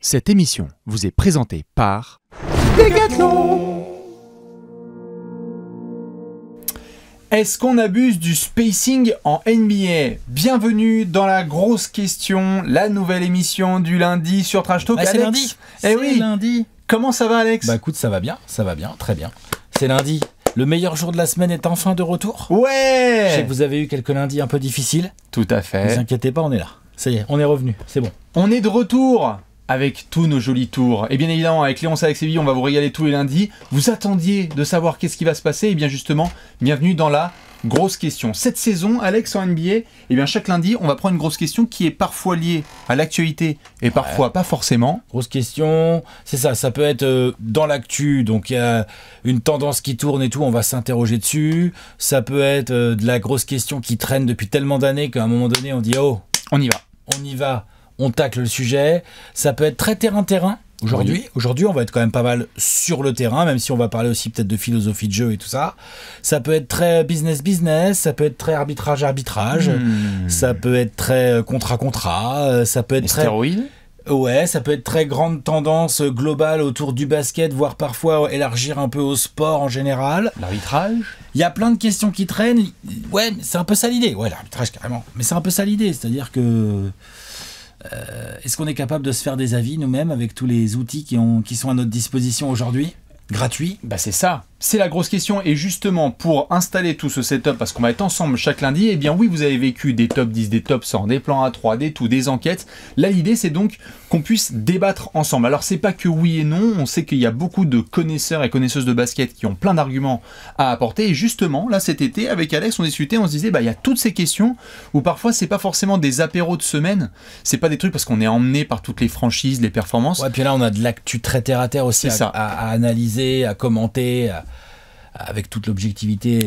Cette émission vous est présentée par Decathlon. Est-ce qu'on abuse du spacing en NBA? Bienvenue dans la grosse question, la nouvelle émission du lundi sur Trash Talk. C'est lundi. Eh oui. Lundi. Comment ça va, Alex? Bah écoute, ça va bien, très bien. C'est lundi. Le meilleur jour de la semaine est enfin de retour. Ouais. Je sais que vous avez eu quelques lundis un peu difficiles. Tout à Ne fait. vous inquiétez pas, on est là. Ça y est, on est revenu, c'est bon. On est de retour avec tous nos jolis tours. Et bien évidemment, avec Léon Salek-Séville, on va vous régaler tous les lundis. Vous attendiez de savoir qu'est-ce qui va se passer. Et bien justement, bienvenue dans la grosse question. Cette saison, Alex, en NBA, et bien chaque lundi, on va prendre une grosse question qui est parfois liée à l'actualité et parfois pas forcément. Grosse question, c'est ça, ça peut être dans l'actu, donc il y a une tendance qui tourne et tout, on va s'interroger dessus. Ça peut être de la grosse question qui traîne depuis tellement d'années qu'à un moment donné, on dit « Oh, On y va. on y va ». On tacle le sujet. Ça peut être très terrain-terrain. Aujourd'hui, on va être quand même pas mal sur le terrain, même si on va parler aussi peut-être de philosophie de jeu et tout ça. Ça peut être très business, ça peut être très arbitrage, ça peut être très contrat, ça peut être très... Stéroïdes. Ouais, ça peut être très grande tendance globale autour du basket, voire parfois élargir un peu au sport en général. L'arbitrage. Il y a plein de questions qui traînent. Ouais, c'est un peu ça l'idée. Ouais, l'arbitrage carrément. Mais c'est un peu ça l'idée, c'est-à-dire que... est-ce qu'on est capable de se faire des avis nous-mêmes avec tous les outils qui sont à notre disposition aujourd'hui, gratuits? Bah c'est ça, c'est la grosse question. Et justement, pour installer tout ce setup, parce qu'on va être ensemble chaque lundi, eh bien oui, vous avez vécu des top 10, des top 100, des plans A3, des tout, des enquêtes. Là, l'idée, c'est donc qu'on puisse débattre ensemble. Alors, c'est pas que oui et non, on sait qu'il y a beaucoup de connaisseurs et connaisseuses de basket qui ont plein d'arguments à apporter. Et justement, là, cet été, avec Alex, on discutait, on se disait, bah, il y a toutes ces questions où parfois, c'est pas forcément des apéros de semaine, c'est pas des trucs parce qu'on est emmené par toutes les franchises, les performances. Ouais, puis là, on a de l'actu très terre à terre aussi à analyser, à commenter, avec toute l'objectivité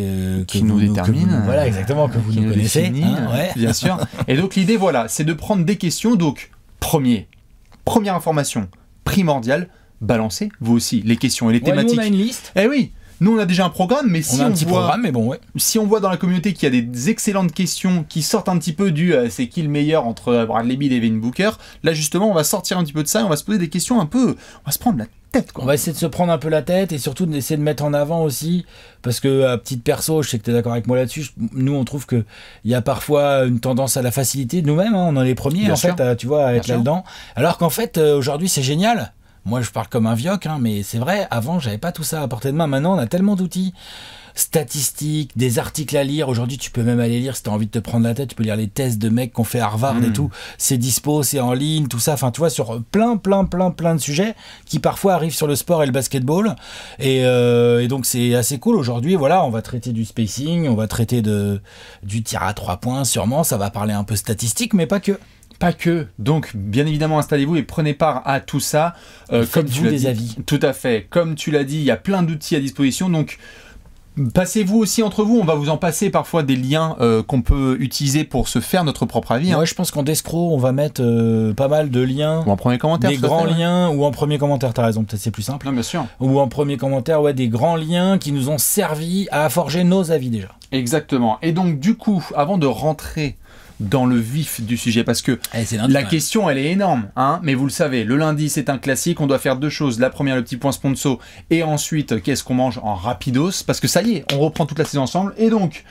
qui nous détermine. Voilà, exactement, que vous nous connaissez. Ouais. Bien sûr. Et donc, l'idée, voilà, c'est de prendre des questions. Donc, première information primordiale, balancez vous aussi les questions et les thématiques. Nous, on a une liste. Eh oui, nous on a déjà un programme, mais si on a un petit programme, mais bon, ouais. Si on voit dans la communauté qu'il y a des excellentes questions qui sortent un petit peu du c'est qui le meilleur entre Bradley Beal et Devin Booker, là justement on va sortir un petit peu de ça et on va se poser des questions un peu, on va se prendre la tête, quoi. On va essayer de se prendre un peu la tête et surtout d'essayer de mettre en avant aussi, parce que à petite perso, je sais que tu es d'accord avec moi là-dessus, nous on trouve qu'il y a parfois une tendance à la facilité, nous-mêmes, hein, on est les premiers Bien en sûr. fait, tu vois, à être Bien là-dedans, alors qu'en fait aujourd'hui c'est génial. Moi, je parle comme un vioc, hein, mais c'est vrai, avant, j'avais pas tout ça à portée de main. Maintenant, on a tellement d'outils, statistiques, des articles à lire. Aujourd'hui, tu peux même aller lire, si tu as envie de te prendre la tête, tu peux lire les tests de mecs qu'on fait à Harvard et tout. C'est dispo, c'est en ligne, tout ça. Enfin, tu vois, sur plein de sujets qui parfois arrivent sur le sport et le basketball. Et donc, c'est assez cool. Aujourd'hui, voilà, on va traiter du spacing, on va traiter du tir à 3 points, sûrement. Ça va parler un peu statistique, mais pas que. Pas que. Donc, bien évidemment, installez-vous et prenez part à tout ça. Comme tu l'as dit, avis. Tout à fait. Comme tu l'as dit, il y a plein d'outils à disposition. Donc, passez-vous aussi entre vous. On va vous en passer parfois des liens qu'on peut utiliser pour se faire notre propre avis. Ouais, je pense qu'en Descro, on va mettre pas mal de liens. Ou en premier commentaire. Des grands liens, ou en premier commentaire, t'as raison, peut-être c'est plus simple. Non, bien sûr. Ou en premier commentaire, ouais, des grands liens qui nous ont servi à forger nos avis déjà. Exactement. Et donc, du coup, avant de rentrer dans le vif du sujet, parce que la question elle est énorme, hein, mais vous le savez, le lundi c'est un classique, on doit faire deux choses, la première le petit point sponsor, et ensuite qu'est-ce qu'on mange en rapidos, parce que ça y est, on reprend toute la saison ensemble, et donc,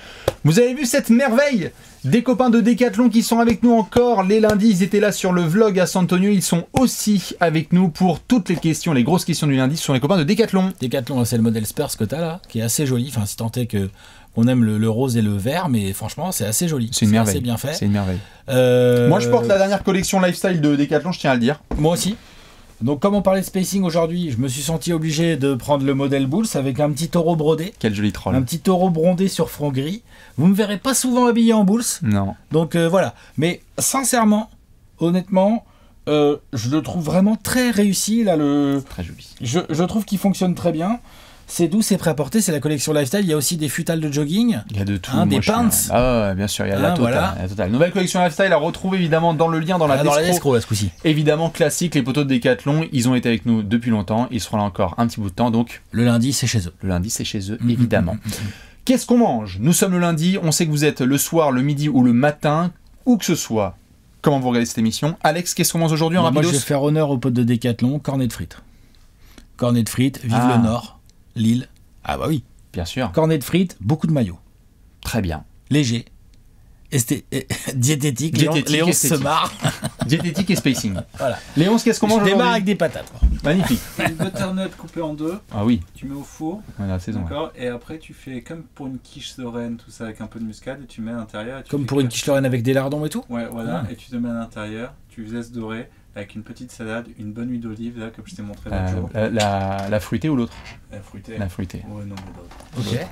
vous avez vu cette merveille des copains de Decathlon qui sont avec nous encore les lundis, ils étaient là sur le vlog à San Antonio, ils sont aussi avec nous pour toutes les questions, les grosses questions du lundi, ce sont les copains de Decathlon. Decathlon, c'est le modèle Spurs que t'as là, qui est assez joli, enfin si tant est que on aime le rose et le vert, mais franchement, c'est assez joli. C'est une merveille. Assez bien fait. C'est une merveille. Moi, je porte la dernière collection lifestyle de Decathlon, je tiens à le dire. Moi aussi. Donc, comme on parlait de spacing aujourd'hui, je me suis senti obligé de prendre le modèle Bulls avec un petit taureau brodé. Quel joli troll. Un petit taureau brodé sur front gris. Vous me verrez pas souvent habillé en Bulls. Non. Donc, voilà. Mais sincèrement, honnêtement, je le trouve vraiment très réussi. Là, Très joli. Je trouve qu'il fonctionne très bien. C'est doux, c'est prêt à porter, c'est la collection lifestyle. Il y a aussi des futales de jogging. Il y a de tout. Des pants. Ah ouais, bien sûr, il y a la totale. Voilà. La totale. Nouvelle collection lifestyle à retrouver évidemment dans le lien dans la Descro là ce coup-ci. Évidemment classique, les poteaux de Decathlon, ils ont été avec nous depuis longtemps, ils seront là encore un petit bout de temps, donc le lundi c'est chez eux. Le lundi c'est chez eux, évidemment. Qu'est-ce qu'on mange? Nous sommes le lundi, on sait que vous êtes le soir, le midi ou le matin, où que ce soit. comment vous regardez cette émission. Alex, qu'est-ce qu'on mange aujourd'hui en Moi, rapidos? je vais faire honneur au pote de Décathlon, cornet de frites. Cornet de frites, vive le Nord, Lille. Ah bah oui. Bien sûr. Cornet de frites, beaucoup de maillots. Très bien. Léger. Diététique. Léon se esthétique. marre. Diététique et spacing. Voilà. Léonce, qu'est-ce qu'on mange Je démarre aujourd'hui? avec des patates. Magnifique. Une butternut coupée en deux, Ah oui, tu mets au four, on a la saison. d'accord, et après tu fais comme pour une quiche Lorraine, tout ça avec un peu de muscade, et tu mets à l'intérieur. et tu Comme fais pour une cuire. quiche Lorraine avec des lardons et tout. Ouais, voilà, Ah. et tu te mets à l'intérieur, tu laisses dorer avec une petite salade, une bonne huile d'olive, là, comme je t'ai montré l'autre jour. La fruitée ou l'autre? Fruitée. La fruitée. Ouais, non, mais l'autre. Ok.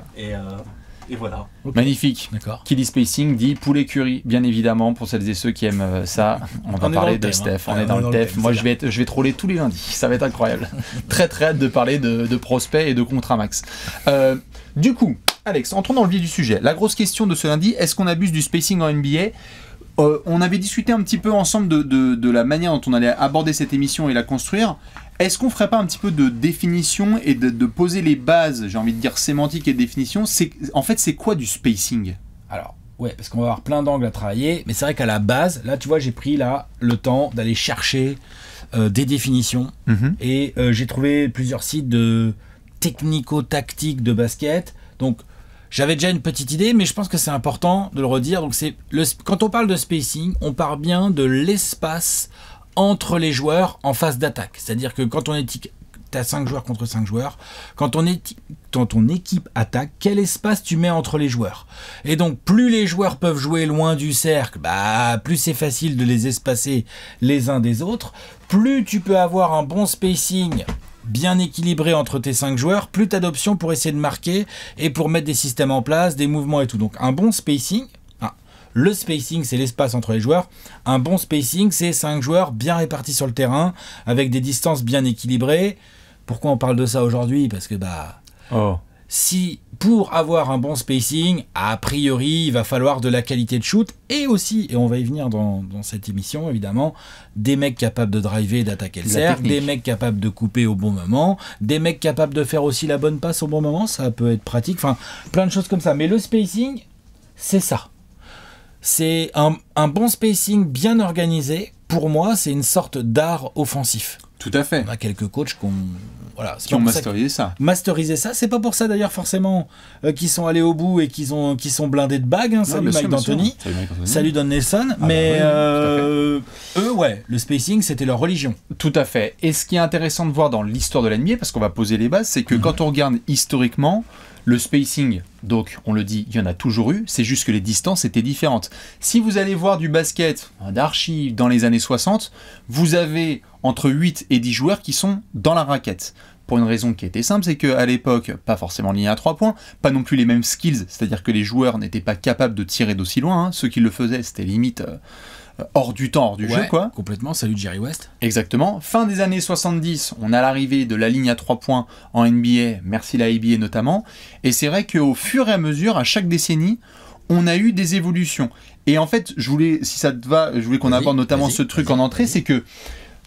Et voilà. Ok. Magnifique. D'accord. Qui dit spacing dit poulet curry, bien évidemment, pour celles et ceux qui aiment ça. On va On est dans parler le de thème, Steph, hein. on Ouais, est dans le thème. Moi, c'est je vais troller tous les lundis, ça va être incroyable. Très très hâte de parler de prospects et de Contramax. Du coup, Alex, entrons dans le vif du sujet. La grosse question de ce lundi, est-ce qu'on abuse du spacing en NBA? On avait discuté un petit peu ensemble de la manière dont on allait aborder cette émission et la construire. Est-ce qu'on ferait pas un petit peu de définition et de poser les bases, j'ai envie de dire sémantique et de définition? En fait, c'est quoi du spacing? Alors, ouais, parce qu'on va avoir plein d'angles à travailler, mais c'est vrai qu'à la base, là, tu vois, j'ai pris là le temps d'aller chercher des définitions et j'ai trouvé plusieurs sites de technico-tactique de basket. Donc, j'avais déjà une petite idée, mais je pense que c'est important de le redire. Donc, quand on parle de spacing, on parle bien de l'espace entre les joueurs en phase d'attaque. C'est-à-dire que quand on est t'as 5 joueurs contre 5 joueurs, quand ton équipe attaque, quel espace tu mets entre les joueurs? Et donc, plus les joueurs peuvent jouer loin du cercle, plus c'est facile de les espacer les uns des autres, plus tu peux avoir un bon spacing bien équilibré entre tes 5 joueurs, plus tu as d'options pour essayer de marquer et pour mettre des systèmes en place, des mouvements et tout. Donc, un bon spacing, le spacing, c'est l'espace entre les joueurs. Un bon spacing, c'est 5 joueurs bien répartis sur le terrain, avec des distances bien équilibrées. Pourquoi on parle de ça aujourd'hui? Parce que, si pour avoir un bon spacing, a priori, il va falloir de la qualité de shoot, et aussi, et on va y venir dans cette émission, évidemment, des mecs capables de driver et d'attaquer le cercle, des mecs capables de couper au bon moment, des mecs capables de faire aussi la bonne passe au bon moment, ça peut être pratique, enfin, plein de choses comme ça. Mais le spacing, c'est ça. C'est un bon spacing bien organisé. Pour moi, c'est une sorte d'art offensif. Tout à fait. On a quelques coachs qui ont masterisé ça. Masterisé ça. C'est pas pour ça d'ailleurs forcément qu'ils sont allés au bout et qui sont blindés de bagues. Hein. Salut Mike D'Antoni. Salut Don Nelson. Mais eux, ouais, le spacing, c'était leur religion. Tout à fait. Et ce qui est intéressant de voir dans l'histoire de l'NBA, parce qu'on va poser les bases, c'est que quand on regarde historiquement, le spacing, donc on le dit, il y en a toujours eu, c'est juste que les distances étaient différentes. Si vous allez voir du basket d'archives dans les années 60, vous avez entre 8 et 10 joueurs qui sont dans la raquette. Pour une raison qui était simple, c'est qu'à l'époque, pas forcément ligne à 3 points, pas non plus les mêmes skills, c'est-à-dire que les joueurs n'étaient pas capables de tirer d'aussi loin, hein. Ceux qui le faisaient, c'était limite hors du temps, hors du jeu, quoi. Complètement, salut Jerry West. Exactement. Fin des années 70, on a l'arrivée de la ligne à 3 points en NBA, merci la ABA notamment, et c'est vrai qu'au fur et à mesure, à chaque décennie, on a eu des évolutions. Et en fait, si ça te va, je voulais qu'on aborde notamment ce truc en entrée, c'est que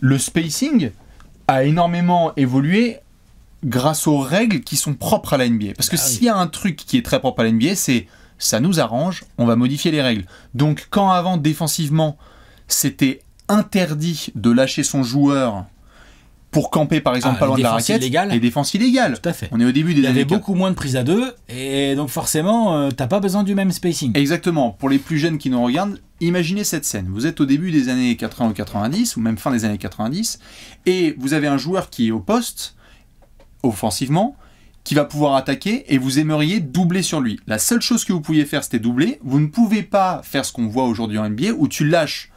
le spacing a énormément évolué grâce aux règles qui sont propres à la NBA. Parce que s'il y a un truc qui est très propre à la NBA, c'est ça nous arrange, on va modifier les règles. Donc quand avant, défensivement, c'était interdit de lâcher son joueur pour camper par exemple pas loin de la raquette, les défenses illégales. Tout à fait. On est au début des années. Il y avait beaucoup moins de prises à deux, et donc forcément, t'as pas besoin du même spacing. Exactement. Pour les plus jeunes qui nous regardent, imaginez cette scène. Vous êtes au début des années 80 ou 90, ou même fin des années 90, et vous avez un joueur qui est au poste, offensivement, qui va pouvoir attaquer, et vous aimeriez doubler sur lui. La seule chose que vous pouviez faire, c'était doubler. Vous ne pouvez pas faire ce qu'on voit aujourd'hui en NBA, où tu lâches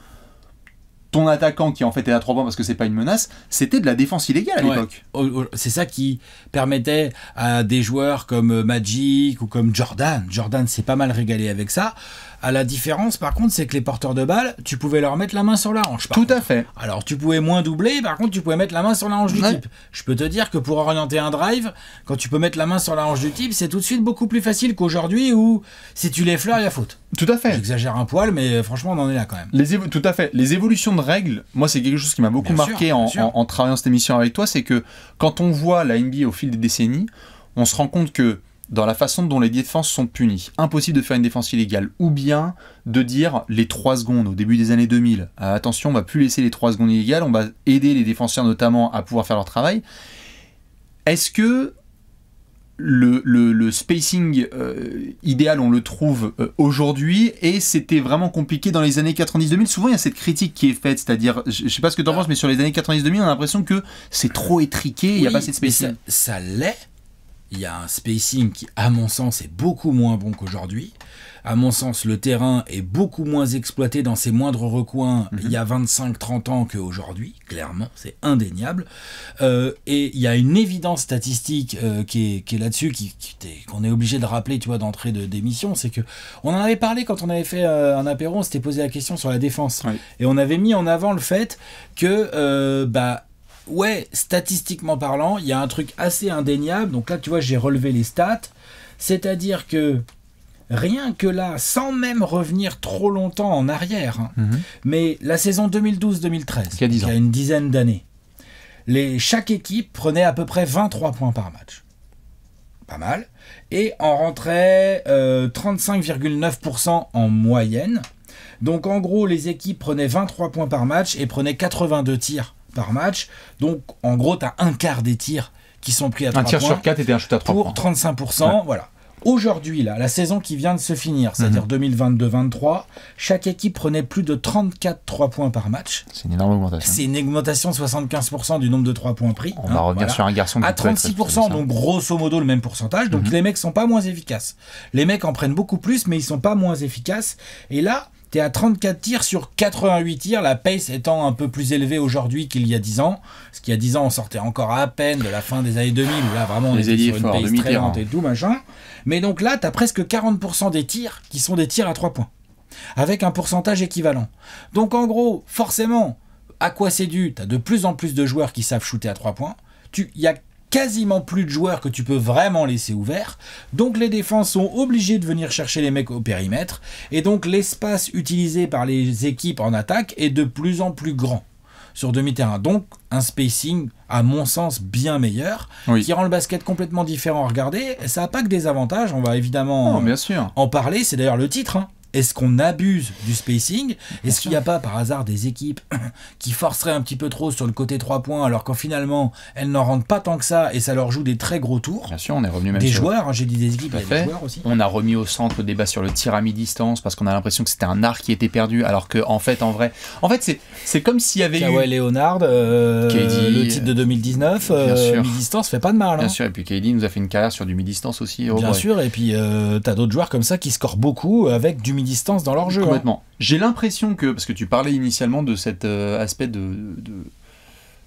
ton attaquant qui en fait est à 3 points parce que c'est pas une menace. C'était de la défense illégale à l'époque. C'est ça qui permettait à des joueurs comme Magic ou comme Jordan s'est pas mal régalé avec ça. À la différence, par contre, c'est que les porteurs de balles, tu pouvais leur mettre la main sur la hanche. Tout à fait. Alors, tu pouvais moins doubler, par contre, tu pouvais mettre la main sur la hanche du type. Je peux te dire que pour orienter un drive, quand tu peux mettre la main sur la hanche du type, c'est tout de suite beaucoup plus facile qu'aujourd'hui où si tu l'effleures, il y a faute. Tout à fait. J'exagère un poil, mais franchement, on en est là quand même. Tout à fait. Les évolutions de règles, moi, c'est quelque chose qui m'a beaucoup marqué en travaillant cette émission avec toi, c'est que quand on voit la NBA au fil des décennies, on se rend compte que dans la façon dont les défenses sont punies. Impossible de faire une défense illégale. Ou bien de dire les 3 secondes au début des années 2000. Attention, on va plus laisser les 3 secondes illégales, on va aider les défenseurs notamment à pouvoir faire leur travail. Est-ce que le spacing idéal, on le trouve aujourd'hui, et c'était vraiment compliqué dans les années 90-2000. Souvent, il y a cette critique qui est faite, c'est-à-dire, je sais pas ce que tu en penses, mais sur les années 90-2000, on a l'impression que c'est trop étriqué, il n'y a pas assez de spacing. Ça l'est. Il y a un spacing qui, à mon sens, est beaucoup moins bon qu'aujourd'hui. À mon sens, le terrain est beaucoup moins exploité dans ses moindres recoins il y a 25-30 ans qu'aujourd'hui, clairement, c'est indéniable. Et il y a une évidence statistique qui est là-dessus, qu'on est obligé de rappeler, tu vois, d'entrée d'émission, c'est que on en avait parlé quand on avait fait un apéro, on s'était posé la question sur la défense. Oui. Et on avait mis en avant le fait que, ouais, statistiquement parlant, il y a un truc assez indéniable. Donc là, tu vois, j'ai relevé les stats, c'est-à-dire que rien que là, sans même revenir trop longtemps en arrière, mais la saison 2012-2013, il y a une dizaine d'années, chaque équipe prenait à peu près 23 points par match. Pas mal. Et en rentrait 35,9% en moyenne. Donc en gros, les équipes prenaient 23 points par match et prenaient 82 tirs par match. Donc en gros, tu as un quart des tirs qui sont pris à 3 points. Un tir sur 4 était un shoot à 3 points. Pour 35%, voilà. Aujourd'hui, là, la saison qui vient de se finir, c'est-à-dire 2022-23, chaque équipe prenait plus de 34 3 points par match. C'est une énorme augmentation. C'est une augmentation de 75% du nombre de 3 points pris. On va revenir sur un garçon qui à 36%, donc grosso modo le même pourcentage. Donc les mecs sont pas moins efficaces. Les mecs en prennent beaucoup plus, mais ils sont pas moins efficaces. Et là, tu es à 34 tirs sur 88 tirs, la pace étant un peu plus élevée aujourd'hui qu'il y a 10 ans. Parce qu'il y a 10 ans, on sortait encore à peine de la fin des années 2000, où là, vraiment, on était sur une pace très lente et tout, machin. Mais donc là, tu as presque 40% des tirs qui sont des tirs à 3 points, avec un pourcentage équivalent. Donc en gros, forcément, à quoi c'est dû? Tu as de plus en plus de joueurs qui savent shooter à 3 points. Il y a quasiment plus de joueurs que tu peux vraiment laisser ouverts. Donc les défenses sont obligées de venir chercher les mecs au périmètre. Et donc l'espace utilisé par les équipes en attaque est de plus en plus grand sur demi-terrain. Donc un spacing, à mon sens, bien meilleur, qui rend le basket complètement différent à regarder. Et ça n'a pas que des avantages, on va évidemment bien sûr en parler, c'est d'ailleurs le titre, hein. Est-ce qu'on abuse du spacing? Est-ce qu'il n'y a pas par hasard des équipes qui forceraient un petit peu trop sur le côté 3 points alors qu'en finalement elles n'en rentrent pas tant que ça et ça leur joue des très gros tours? Bien sûr, on est revenu même des sur... joueurs, hein, j'ai dit des équipes, il y a des joueurs aussi. On a remis au centre le débat sur le tir à mi-distance parce qu'on a l'impression que c'était un art qui était perdu alors que en vrai c'est comme s'il y avait Kawhi Leonard, KD, le titre de 2019, mi-distance fait pas de mal. Bien sûr, et puis KD nous a fait une carrière sur du mi-distance aussi. Bien sûr, et puis t'as d'autres joueurs comme ça qui scorent beaucoup avec du mi-distance dans leur jeu. Complètement. Hein. J'ai l'impression que, parce que tu parlais initialement de cet aspect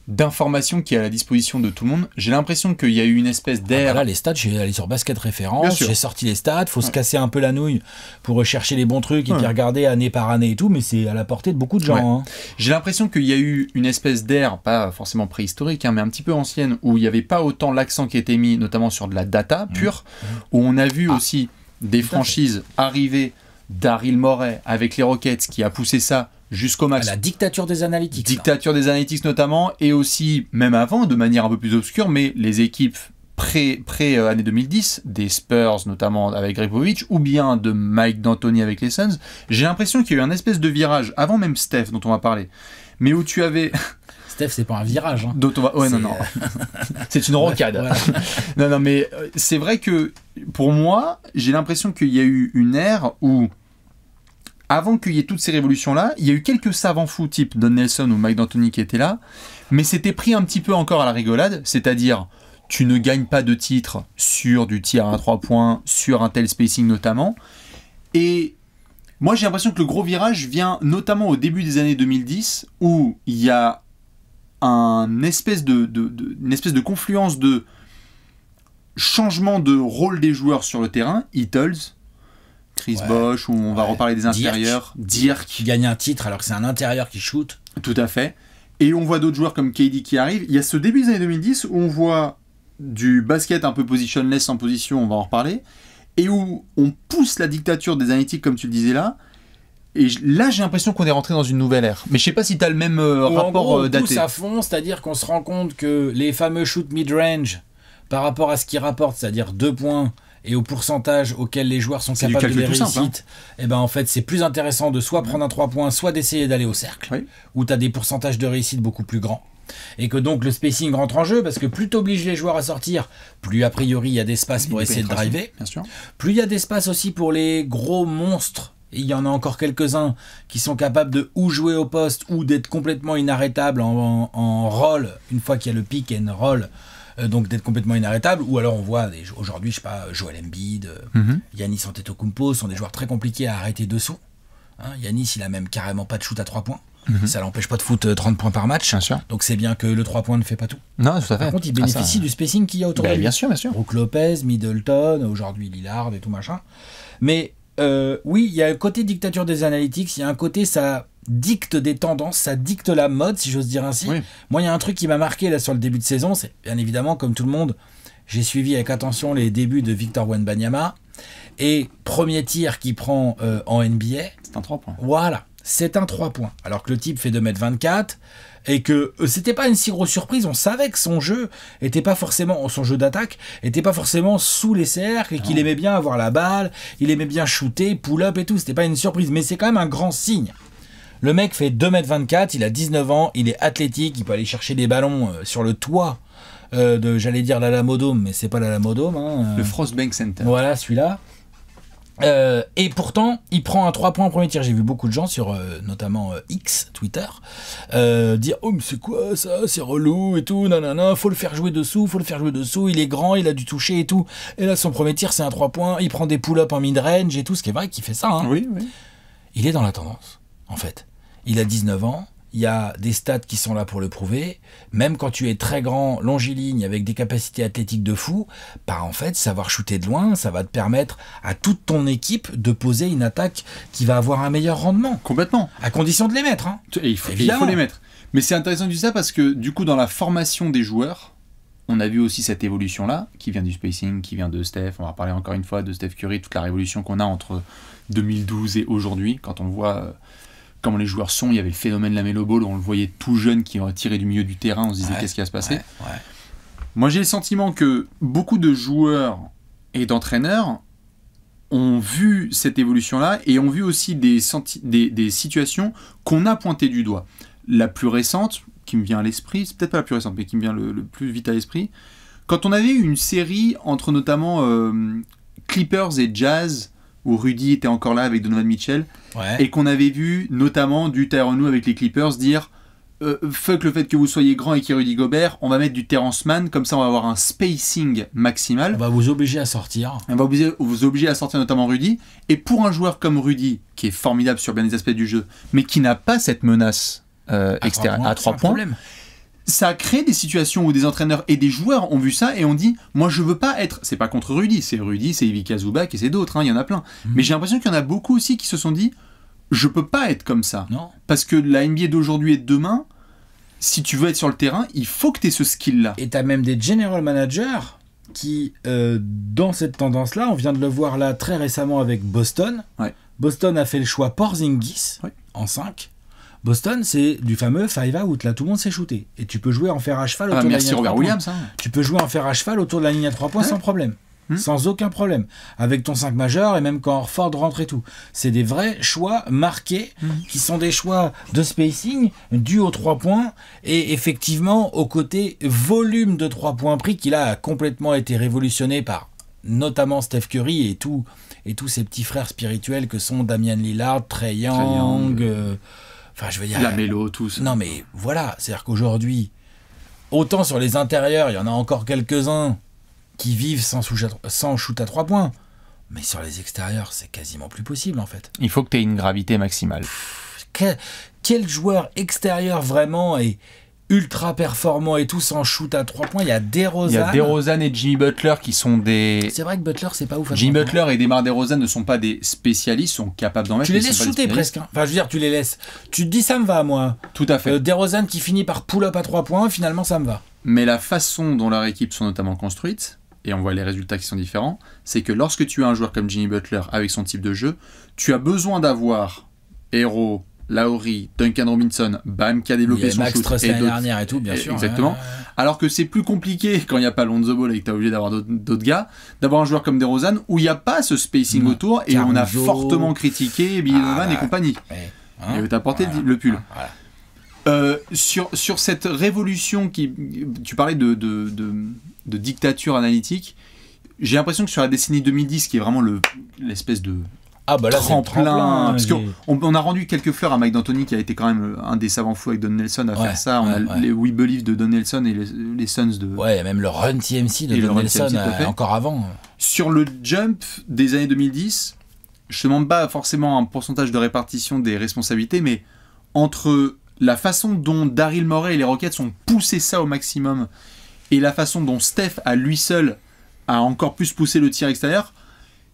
d'information qui est à la disposition de tout le monde, j'ai l'impression qu'il y a eu une espèce d'air... Là, les stats, j'ai allé sur Basket Référence, j'ai sorti les stats, faut se casser un peu la nouille pour rechercher les bons trucs et puis regarder année par année et tout, mais c'est à la portée de beaucoup de gens. Hein. J'ai l'impression qu'il y a eu une espèce d'air, pas forcément préhistorique, mais un petit peu ancienne, où il n'y avait pas autant l'accent qui était mis, notamment sur de la data pure, où on a vu aussi des franchises arriver, Daryl Morey avec les Rockets qui a poussé ça jusqu'au max. La dictature des analytics. Dictature des analytics notamment, et aussi, même avant, de manière un peu plus obscure, mais les équipes pré-année 2010, des Spurs notamment avec Greg Popovich, ou bien de Mike D'Antoni avec les Suns, j'ai l'impression qu'il y a eu un espèce de virage, avant même Steph dont on va parler, mais où tu avais... Steph, c'est pas un virage. Hein. Dont on va... Ouais, non. C'est une rocade. Voilà. Non, mais c'est vrai que, pour moi, j'ai l'impression qu'il y a eu une ère où, avant qu'il y ait toutes ces révolutions-là, il y a eu quelques savants fous type Don Nelson ou Mike D'Antoni qui étaient là, mais c'était pris un petit peu encore à la rigolade, c'est-à-dire, tu ne gagnes pas de titre sur du tir à 3 points, sur un tel spacing notamment, et... moi, j'ai l'impression que le gros virage vient notamment au début des années 2010, où il y a une espèce de confluence de changement de rôle des joueurs sur le terrain. Eatles, Chris Bosh, où on va reparler des intérieurs. Dirk. Qui gagne un titre alors que c'est un intérieur qui shoot. Tout à fait. Et on voit d'autres joueurs comme KD qui arrivent. Il y a ce début des années 2010 où on voit du basket un peu positionless en position, on va en reparler, et où on pousse la dictature des analytics, comme tu le disais là. Et là, j'ai l'impression qu'on est rentré dans une nouvelle ère. Mais je sais pas si tu as le même rapport en gros, daté. Pousse à fond, c'est-à-dire qu'on se rend compte que les fameux shoots mid-range, par rapport à ce qu'ils rapportent, c'est-à-dire 2 points et au pourcentage auquel les joueurs sont C'est du capables de les calcul tout simple, réussir, et ben en fait c'est plus intéressant de soit prendre un 3 points, soit d'essayer d'aller au cercle, Oui. où tu as des pourcentages de réussite beaucoup plus grands. Et que donc le spacing rentre en jeu, parce que plus t'obliges les joueurs à sortir, plus a priori il y a d'espace pour essayer de driver. Bien sûr. Plus il y a d'espace aussi pour les gros monstres, et il y en a encore quelques-uns qui sont capables de ou jouer au poste ou d'être complètement inarrêtables en roll, une fois qu'il y a le pick and roll, donc d'être complètement inarrêtables, ou alors on voit aujourd'hui, je sais pas, Joel Embiid, Giannis Antetokounmpo sont des joueurs très compliqués à arrêter dessous. Hein, Giannis, il a même carrément pas de shoot à 3 points. Ça l'empêche pas de foutre 30 points par match. Bien sûr. Donc c'est bien que le 3 points ne fait pas tout. Non, tout à fait. Par contre, il bénéficie du spacing qu'il y a autour de lui. Bien sûr, bien sûr. Brook Lopez, Middleton, aujourd'hui Lillard et tout machin. Mais oui, il y a un côté dictature des analytics, il y a un côté ça dicte des tendances, ça dicte la mode, si j'ose dire ainsi. Oui. Moi, il y a un truc qui m'a marqué là sur le début de saison, c'est bien évidemment, comme tout le monde, j'ai suivi avec attention les débuts de Victor Wembanyama. Et premier tir qu'il prend en NBA. C'est un 3 points. Voilà, c'est un 3 points. Alors que le type fait 2m24 et que c'était pas une si grosse surprise. On savait que son jeu était pas forcément, son jeu d'attaque était pas forcément sous les cercles et qu'il aimait bien avoir la balle, il aimait bien shooter, pull-up et tout. C'était pas une surprise, mais c'est quand même un grand signe. Le mec fait 2m24, il a 19 ans, il est athlétique, il peut aller chercher des ballons sur le toit j'allais dire l'Alamodome, mais c'est pas l'Alamodome. Hein, Le Frostbank Center. Voilà, celui-là. Et pourtant, il prend un 3 points en premier tir. J'ai vu beaucoup de gens sur notamment X, Twitter, dire « Oh, mais c'est quoi ça? C'est relou et tout, nanana, faut le faire jouer dessous, il est grand, il a dû toucher et tout. » Et là, son premier tir, c'est un 3 points, il prend des pull-ups en mid-range et tout, ce qui est vrai qu'il fait ça. Hein. Oui, oui. Il est dans la tendance, en fait. Il a 19 ans. Il y a des stats qui sont là pour le prouver. Même quand tu es très grand, longiligne, avec des capacités athlétiques de fou, bah en fait, savoir shooter de loin, ça va te permettre à toute ton équipe de poser une attaque qui va avoir un meilleur rendement. Complètement. À condition de les mettre. Hein. Et il faut les mettre. Mais c'est intéressant de dire ça parce que du coup, dans la formation des joueurs, on a vu aussi cette évolution-là, qui vient du spacing, qui vient de Steph. On va parler encore une fois de Steph Curry, toute la révolution qu'on a entre 2012 et aujourd'hui, quand on voit... comment les joueurs sont, il y avait le phénomène Lamelo Ball, on le voyait tout jeune qui aurait tiré du milieu du terrain, on se disait qu'est-ce qui va se passer. Moi j'ai le sentiment que beaucoup de joueurs et d'entraîneurs ont vu cette évolution-là et ont vu aussi des situations qu'on a pointées du doigt. La plus récente, qui me vient à l'esprit, c'est peut-être pas la plus récente, mais qui me vient le plus vite à l'esprit, quand on avait eu une série entre notamment Clippers et Jazz, où Rudy était encore là avec Donovan Mitchell, et qu'on avait vu notamment du Tyronn Lue avec les Clippers dire fuck le fait que vous soyez grand et qu'il y ait Rudy Gobert, on va mettre du Terrence Mann, comme ça on va avoir un spacing maximal. On va vous obliger à sortir. On va vous obliger à sortir notamment Rudy, et pour un joueur comme Rudy, qui est formidable sur bien des aspects du jeu, mais qui n'a pas cette menace extérieure à 3 points, ça a créé des situations où des entraîneurs et des joueurs ont vu ça et ont dit moi je veux pas être, c'est pas contre Rudy, c'est Ivica Zubac et c'est d'autres, hein, il y en a plein, mais j'ai l'impression qu'il y en a beaucoup aussi qui se sont dit je peux pas être comme ça, non. Parce que la NBA d'aujourd'hui et de demain, si tu veux être sur le terrain, il faut que tu aies ce skill là. Et tu as même des general managers qui dans cette tendance là, on vient de le voir là très récemment avec Boston. Boston a fait le choix Porzingis en 5. Boston, c'est du fameux 5 out, là tout le monde s'est shooté. Et tu peux jouer en fer à cheval autour de la ligne à 3 points. Williams, hein. Tu peux jouer en fer à cheval autour de la ligne à 3 points sans problème. Sans aucun problème. Avec ton 5 majeur et même quand Orford rentre et tout. C'est des vrais choix marqués qui sont des choix de spacing dus aux 3 points et effectivement au côté volume de 3 points pris qui là a complètement été révolutionné par notamment Steph Curry et tous ses petits frères spirituels que sont Damian Lillard, Trae Young... Enfin, je veux dire... Lamelo, tous. Non, mais voilà, c'est-à-dire qu'aujourd'hui, autant sur les intérieurs, il y en a encore quelques-uns qui vivent sans shoot à 3 points, mais sur les extérieurs, c'est quasiment plus possible, en fait. Il faut que tu aies une gravité maximale. Quel joueur extérieur vraiment est ultra performant et tout sans shoot à 3 points? Il y a DeRozan. Il y a DeRozan et Jimmy Butler qui sont des... C'est vrai que Butler, c'est pas ouf. Jimmy Butler et DeMar DeRozan ne sont pas des spécialistes, sont capables d'en mettre. Tu les laisses shooter presque. Hein. Enfin, je veux dire, tu les laisses. Tu te dis, ça me va, moi. Tout à fait. DeRozan qui finit par pull-up à 3 points, finalement, ça me va. Mais la façon dont leurs équipes sont notamment construites, et on voit les résultats qui sont différents, c'est que lorsque tu as un joueur comme Jimmy Butler avec son type de jeu, tu as besoin d'avoir Hero, Lowry, Duncan Robinson, Bam qui a développé son Max shoot. Strus Et l'année d'autres. dernière et tout, bien sûr. Exactement. Alors que c'est plus compliqué quand il n'y a pas Lonzo Ball et que tu es obligé d'avoir d'autres gars, d'avoir un joueur comme DeRozan où il n'y a pas ce spacing autour et on a Caruso. fortement critiqué Billy Donovan et compagnie. Ouais. Il veut t'apporter le pull. Voilà. Sur cette révolution tu parlais de dictature analytique, j'ai l'impression que sur la décennie 2010 qui est vraiment l'espèce de Ah bah là, c'est le tremplin, parce j'ai- qu'on a rendu quelques fleurs à Mike D'Antoni qui a été quand même un des savants fous avec Don Nelson à faire ça. On a les We Believe de Don Nelson et les Suns de... Ouais, même le Run TMC de Et le Don Run Nelson, TMC, tout à fait. encore avant. Sur le jump des années 2010, je te demande pas forcément un pourcentage de répartition des responsabilités, mais entre la façon dont Daryl Morey et les Rockets ont poussé ça au maximum et la façon dont Steph, à lui seul, a encore plus poussé le tir extérieur,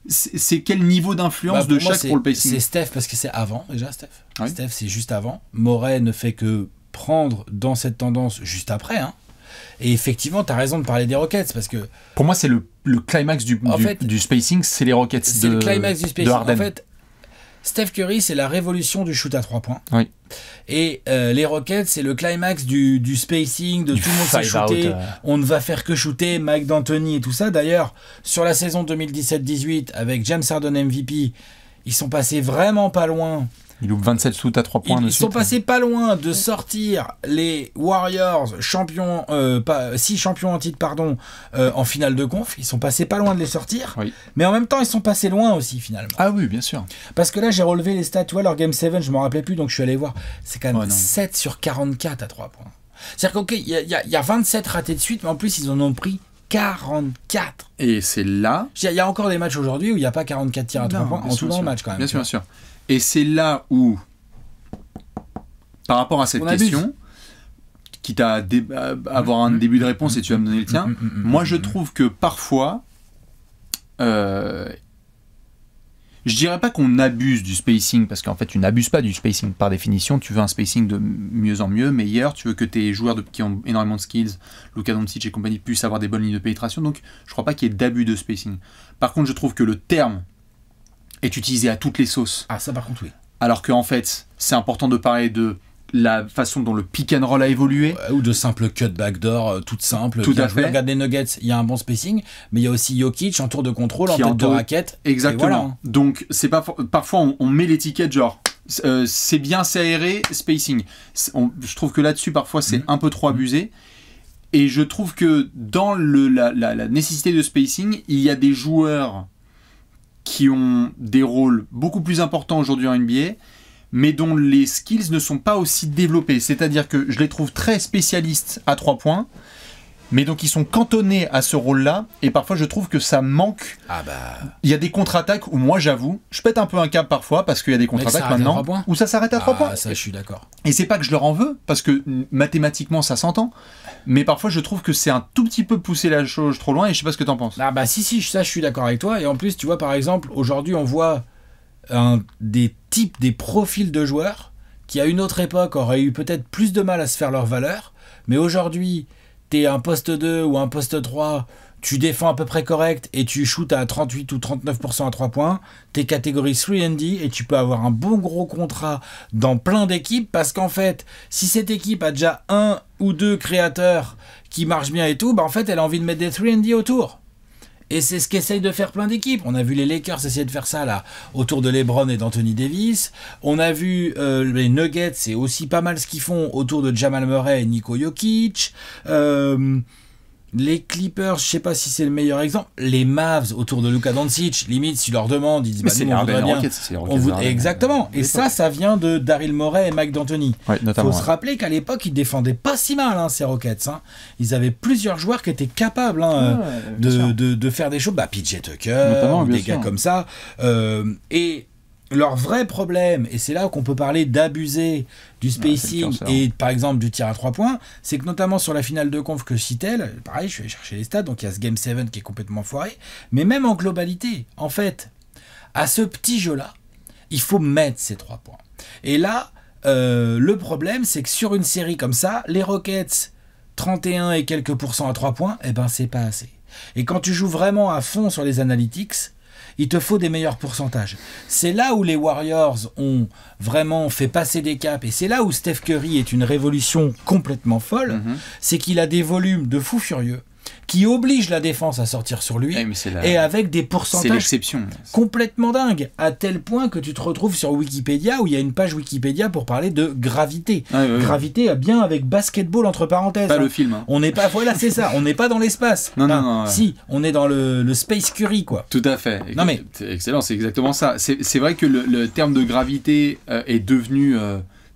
c'est quel niveau d'influence de Pour moi, chaque pour le pacing? C'est Steph parce que c'est avant déjà, Steph. Oui. Steph, c'est juste avant. Morey ne fait que prendre dans cette tendance juste après. Hein. Et effectivement, tu as raison de parler des Rockets parce que Pour moi, c'est le climax du spacing, c'est les Rockets c'est le climax du de spacing. Harden. En fait, Steph Curry, c'est la révolution du shoot à 3 points. Oui. Et les Rockets, c'est le climax du spacing, de Du tout le monde sait five out, shooter. On ne va faire que shooter, Mike D'Antoni et tout ça. D'ailleurs, sur la saison 2017-18, avec James Harden MVP, ils sont passés vraiment pas loin. Il loupe 27 shoots à 3 points de Ils sont suite. passés pas loin de sortir les Warriors champions, 6 champions en titre, pardon, en finale de conf. Ils sont passés pas loin de les sortir. Oui. Mais en même temps, ils sont passés loin aussi, finalement. Ah oui, bien sûr. Parce que là, j'ai relevé les stats. Tu vois, leur Game 7, je m'en rappelais plus, donc je suis allé voir. C'est quand même Ouais, non. 7 sur 44 à 3 points. C'est-à-dire qu'ok, il y a 27 ratés de suite, mais en plus, ils en ont pris 44. Et c'est là... Il y a encore des matchs aujourd'hui où il n'y a pas 44 tirs à 3 Non, points bien en sûr, tout dans le bien match, quand même. Bien sûr, bien sûr. Et c'est là où, par rapport à cette On abuse. question, quitte à avoir un début de réponse et tu vas me donner le tien, moi je trouve que parfois, je dirais pas qu'on abuse du spacing, parce qu'en fait tu n'abuses pas du spacing par définition, tu veux un spacing de mieux en mieux, meilleur, tu veux que tes joueurs qui ont énormément de skills, Luka Doncic et compagnie, puissent avoir des bonnes lignes de pénétration, donc je crois pas qu'il y ait d'abus de spacing. Par contre, je trouve que le terme est utilisé à toutes les sauces. Ah, ça par contre, oui. Alors qu'en fait, c'est important de parler de la façon dont le pick and roll a évolué. Ou de simples cut backdoor, toutes simples. Tout Bien à joué. fait. Regarde les Nuggets, il y a un bon spacing, mais il y a aussi Jokic en tour de contrôle, en Qui tête en de tour- raquette. Exactement. Et voilà. Donc, c'est pas parfois on met l'étiquette genre c'est bien, c'est aéré, spacing. Je trouve que là-dessus, parfois, c'est un peu trop abusé. Et je trouve que dans la nécessité de spacing, il y a des joueurs qui ont des rôles beaucoup plus importants aujourd'hui en NBA, mais dont les skills ne sont pas aussi développés. C'est-à-dire que je les trouve très spécialistes à 3 points, mais donc ils sont cantonnés à ce rôle-là, et parfois je trouve que ça manque. Ah bah. Il y a des contre-attaques où moi j'avoue, je pète un peu un câble parfois, parce qu'il y a des contre-attaques s'arrête à maintenant 3 points. où ça s'arrête à 3 points. Ah, ça, je suis d'accord. Et c'est pas que je leur en veux, parce que mathématiquement ça s'entend, mais parfois je trouve que c'est un tout petit peu pousser la chose trop loin, et je sais pas ce que t'en penses. Ah bah si, ça je suis d'accord avec toi. Et en plus, tu vois, par exemple, aujourd'hui on voit des types, des profils de joueurs qui à une autre époque auraient eu peut-être plus de mal à se faire leur valeur, mais aujourd'hui, t'es un poste 2 ou un poste 3, tu défends à peu près correct et tu shootes à 38 ou 39% à 3 points, t'es catégorie 3&D et tu peux avoir un bon gros contrat dans plein d'équipes parce qu'en fait, si cette équipe a déjà un ou deux créateurs qui marchent bien et tout, bah en fait, elle a envie de mettre des 3&D autour. Et c'est ce qu'essayent de faire plein d'équipes. On a vu les Lakers essayer de faire ça là, autour de LeBron et d'Anthony Davis. On a vu les Nuggets, c'est aussi pas mal ce qu'ils font autour de Jamal Murray et Niko Jokic. Les Clippers, je sais pas si c'est le meilleur exemple. Les Mavs autour de Luka Doncic, limite, si leur demandent, ils disent Mais bah, c'est nous, les on voudrait Harden bien. Rockets, c'est les On Rockets voud- Harden. Exactement. Et L'époque. ça vient de Daryl Morey et Mike D'Antoni. Ouais, notamment. Faut se rappeler qu'à l'époque, ils défendaient pas si mal, hein, ces Rockets. Hein. Ils avaient plusieurs joueurs qui étaient capables de faire des choses. Bah, PJ Tucker, Notamment, ou bien des sûr. gars comme ça. Et leur vrai problème, et c'est là qu'on peut parler d'abuser du spacing c'est le curseur. et par exemple du tir à 3 points, c'est que notamment sur la finale de conf que je citais, pareil, je suis allé chercher les stats, donc il y a ce Game 7 qui est complètement foiré, mais même en globalité, en fait, à ce petit jeu-là, il faut mettre ces 3 points. Et là, le problème, c'est que sur une série comme ça, les Rockets, 31 et quelques % à 3 points, eh ben c'est pas assez. Et quand tu joues vraiment à fond sur les analytics, il te faut des meilleurs pourcentages. C'est là où les Warriors ont vraiment fait passer des caps, et c'est là où Steph Curry est une révolution complètement folle, c'est qu'il a des volumes de fou furieux qui obligent la défense à sortir sur lui, et avec des pourcentages complètement dingues, à tel point que tu te retrouves sur Wikipédia, où il y a une page Wikipédia pour parler de gravité. Gravité bien avec basketball entre parenthèses. Pas le film. On n'est pas, voilà, c'est ça, on n'est pas dans l'espace. Non. Si, on est dans le Space Curry, quoi. Tout à fait. Non, mais... C'est excellent, c'est exactement ça. C'est vrai que le terme de gravité est devenu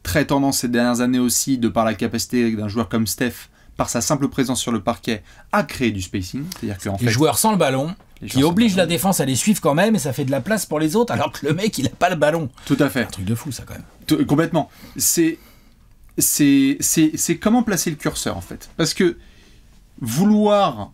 très tendance ces dernières années aussi, de par la capacité d'un joueur comme Steph, par sa simple présence sur le parquet, à créer du spacing. C'est-à-dire qu'en fait, les joueurs sans le ballon, qui obligent la défense à les suivre quand même, et ça fait de la place pour les autres, alors que le mec, il n'a pas le ballon. Tout à fait. C'est un truc de fou, ça, quand même. Complètement. C'est comment placer le curseur, en fait. Parce que vouloir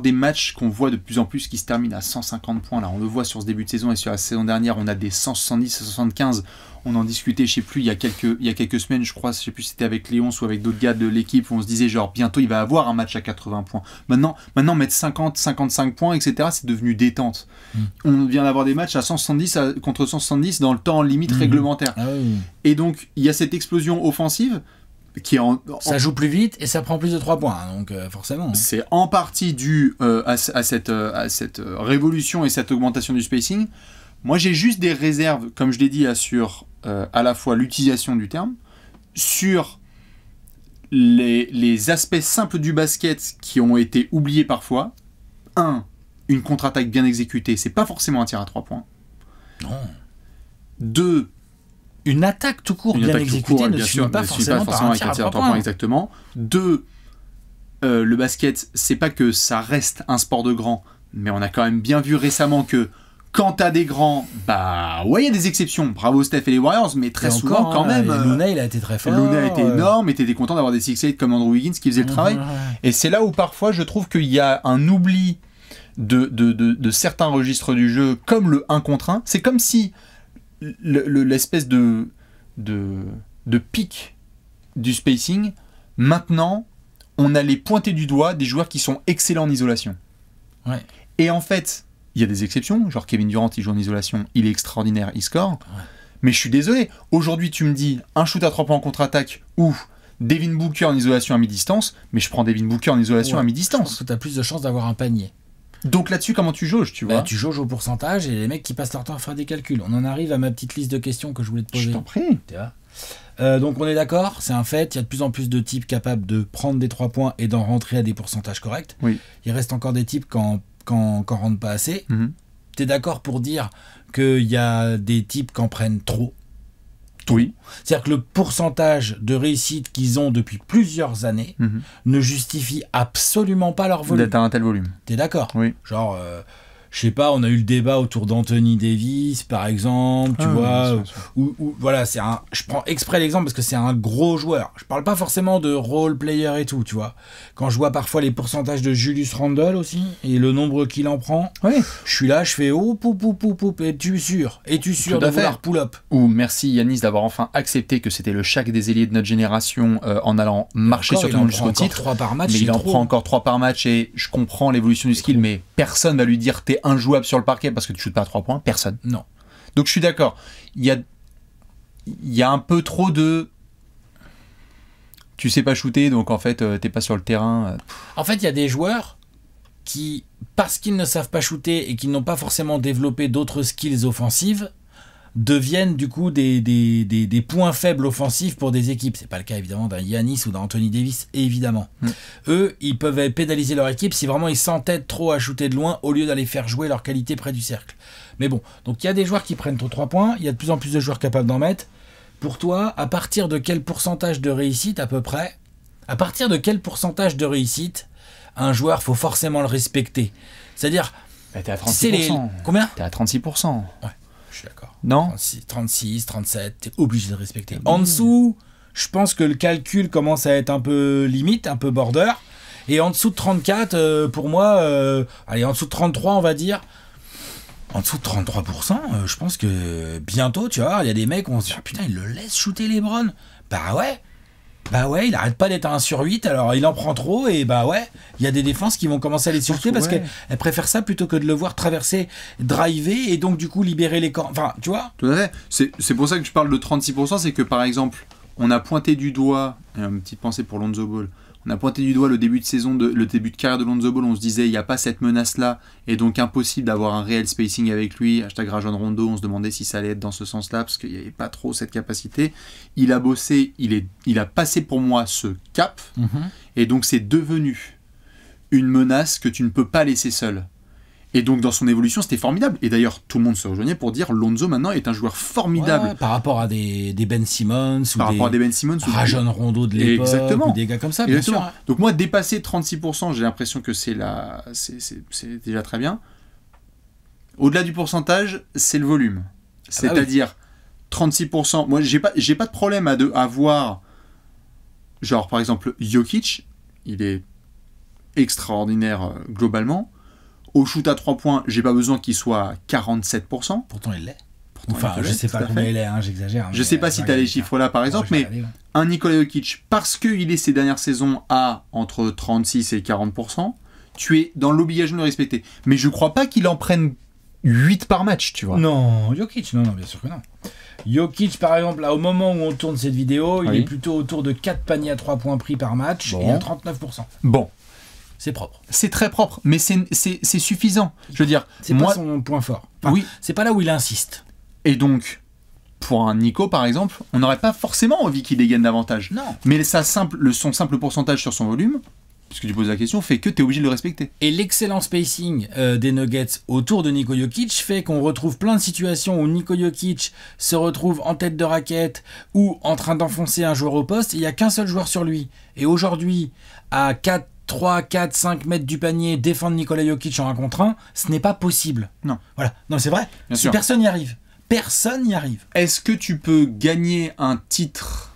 des matchs qu'on voit de plus en plus qui se terminent à 150 points, là on le voit sur ce début de saison, et sur la saison dernière on a des 170, 175, on en discutait, je sais plus, il y a quelques semaines, je crois, je sais plus si c'était avec Léon ou avec d'autres gars de l'équipe, où on se disait genre bientôt il va avoir un match à 80 points. Maintenant mettre 50, 55 points, etc., c'est devenu détente. On vient d'avoir des matchs à 170 contre 170 dans le temps limite réglementaire. Et donc il y a cette explosion offensive qui est ça joue plus vite et ça prend plus de 3 points, donc forcément. C'est en partie dû à cette révolution et cette augmentation du spacing. Moi, j'ai juste des réserves, comme je l'ai dit, sur à la fois l'utilisation du terme, sur les aspects simples du basket qui ont été oubliés parfois. Une contre-attaque bien exécutée, c'est pas forcément un tir à 3 points. Non. 2, une attaque tout court bien exécutée ne suit pas forcément par un tir à 3 points. Exactement. 2, le basket, c'est pas que ça reste un sport de grands, mais on a quand même bien vu récemment que quand t'as des grands, il y a des exceptions. Bravo Steph et les Warriors, mais très souvent quand même. Luna, il a été très fort. Luna a été énorme, et t'étais content d'avoir des 6-8 comme Andrew Wiggins qui faisait le travail. Et c'est là où parfois je trouve qu'il y a un oubli de certains registres du jeu, comme le 1 contre 1. C'est comme si l'espèce de pic du spacing, maintenant, on allait pointer du doigt des joueurs qui sont excellents en isolation. Et en fait, il y a des exceptions, genre Kevin Durant, il joue en isolation, il est extraordinaire, il score. Mais je suis désolé, aujourd'hui tu me dis un shoot à 3 points en contre-attaque ou Devin Booker en isolation à mi-distance, mais je prends Devin Booker en isolation à mi-distance. Je pense que tu as plus de chances d'avoir un panier. Donc là-dessus, comment tu jauges, tu vois ? Tu jauges au pourcentage, et les mecs qui passent leur temps à faire des calculs. On en arrive à ma petite liste de questions que je voulais te poser. Je t'en prie. Donc on est d'accord, c'est un fait, il y a de plus en plus de types capables de prendre des 3 points et d'en rentrer à des pourcentages corrects. Il reste encore des types qui n'en rentrent pas assez. T'es d'accord pour dire qu'il y a des types qui en prennent trop ? Oui. C'est-à-dire que le pourcentage de réussite qu'ils ont depuis plusieurs années ne justifie absolument pas leur volume. D'être à un tel volume. T'es d'accord ? Oui. Genre, je sais pas, on a eu le débat autour d'Anthony Davis, par exemple, tu vois, ou voilà, je prends exprès l'exemple parce que c'est un gros joueur. Je parle pas forcément de role player et tout, tu vois. Quand je vois parfois les pourcentages de Julius Randle aussi, et le nombre qu'il en prend, je suis là, je fais es-tu sûr de vouloir pull-up ? Ou merci Yanis d'avoir enfin accepté que c'était le Shaq des ailiers de notre génération en allant marcher sur tout le monde jusqu'au titre. 3 par match, mais il en prend encore 3 par match, et je comprends l'évolution du skill, mais personne va lui dire t'es injouable sur le parquet parce que tu shootes pas à 3 points, personne. Non. Donc je suis d'accord. Il y a un peu trop de tu sais pas shooter, donc en fait t'es pas sur le terrain. En fait, il y a des joueurs qui, parce qu'ils ne savent pas shooter et qu'ils n'ont pas forcément développé d'autres skills offensives, deviennent du coup des points faibles offensifs pour des équipes. C'est pas le cas évidemment d'un Giannis ou d'un Anthony Davis, évidemment. Eux, ils peuvent pénaliser leur équipe si vraiment ils s'entêtent trop à shooter de loin au lieu d'aller faire jouer leur qualité près du cercle. Mais bon, donc il y a des joueurs qui prennent trop 3 points, il y a de plus en plus de joueurs capables d'en mettre. Pour toi, à partir de quel pourcentage de réussite à peu près, un joueur, faut forcément le respecter? C'est-à-dire... t'es à 36%. Combien? T'es à 36%. Ouais, je suis d'accord. Non? 36, 37, t'es obligé de respecter. En dessous, je pense que le calcul commence à être un peu limite, un peu border. Et en dessous de 34, pour moi, allez, en dessous de 33, on va dire... En dessous de 33%, je pense que bientôt, tu vois, il y a des mecs où on se dit, putain, ils le laissent shooter LeBron. Bah ouais. Bah ouais, il arrête pas d'être à 1 sur 8, alors il en prend trop, et bah ouais, il y a des défenses qui vont commencer à les surter parce qu'elles préfèrent ça plutôt que de le voir traverser, driver, et donc du coup libérer les camps. Enfin, tu vois. Tout à fait. C'est pour ça que je parle de 36%, c'est que par exemple, on a pointé du doigt, une petite pensée pour Lonzo Ball, on a pointé du doigt le début de carrière de Lonzo Ball, on se disait il n'y a pas cette menace-là, et donc impossible d'avoir un réel spacing avec lui, #Rajon Rondo, on se demandait si ça allait être dans ce sens-là, parce qu'il n'y avait pas trop cette capacité. Il a bossé, il a passé pour moi ce cap, et donc c'est devenu une menace que tu ne peux pas laisser seul. Et donc dans son évolution, c'était formidable. Et d'ailleurs, tout le monde se rejoignait pour dire Lonzo maintenant est un joueur formidable. Ouais, par rapport à des Ben Simmons ou des Rajon Rondo de l'époque, ou des gars comme ça, bien sûr. Donc moi, dépasser 36%, j'ai l'impression que c'est déjà très bien. Au-delà du pourcentage, c'est le volume. C'est-à-dire 36%. Moi, j'ai pas de problème à voir, genre par exemple Jokic, il est extraordinaire globalement. Au shoot à 3 points, j'ai pas besoin qu'il soit à 47%. Pourtant, il l'est. Enfin, je sais pas combien il est, j'exagère. Je sais pas si tu as les chiffres là, par exemple, mais un Nikola Jokic, parce qu'il est ces dernières saisons à entre 36 et 40%, tu es dans l'obligation de le respecter. Mais je crois pas qu'il en prenne 8 par match, tu vois. Non, Jokic, non, bien sûr que non. Jokic, par exemple, là, au moment où on tourne cette vidéo, il est plutôt autour de 4 paniers à 3 points pris par match et à 39%. Bon. C'est propre. C'est très propre, mais c'est suffisant. Je veux dire, c'est pas son point fort. Enfin, oui. C'est pas là où il insiste. Et donc, pour un Nico, par exemple, on n'aurait pas forcément envie qu'il dégaine davantage. Non. Mais son simple pourcentage sur son volume, puisque tu poses la question, fait que tu es obligé de le respecter. Et l'excellent spacing des Nuggets autour de Niko Jokic fait qu'on retrouve plein de situations où Niko Jokic se retrouve en tête de raquette ou en train d'enfoncer un joueur au poste, et il n'y a qu'un seul joueur sur lui. Et aujourd'hui, à 3, 4, 5 mètres du panier, défendre Nikola Jokic en 1 contre 1, ce n'est pas possible. Non. Voilà. Non, c'est vrai. Personne n'y arrive. Personne n'y arrive. Est-ce que tu peux gagner un titre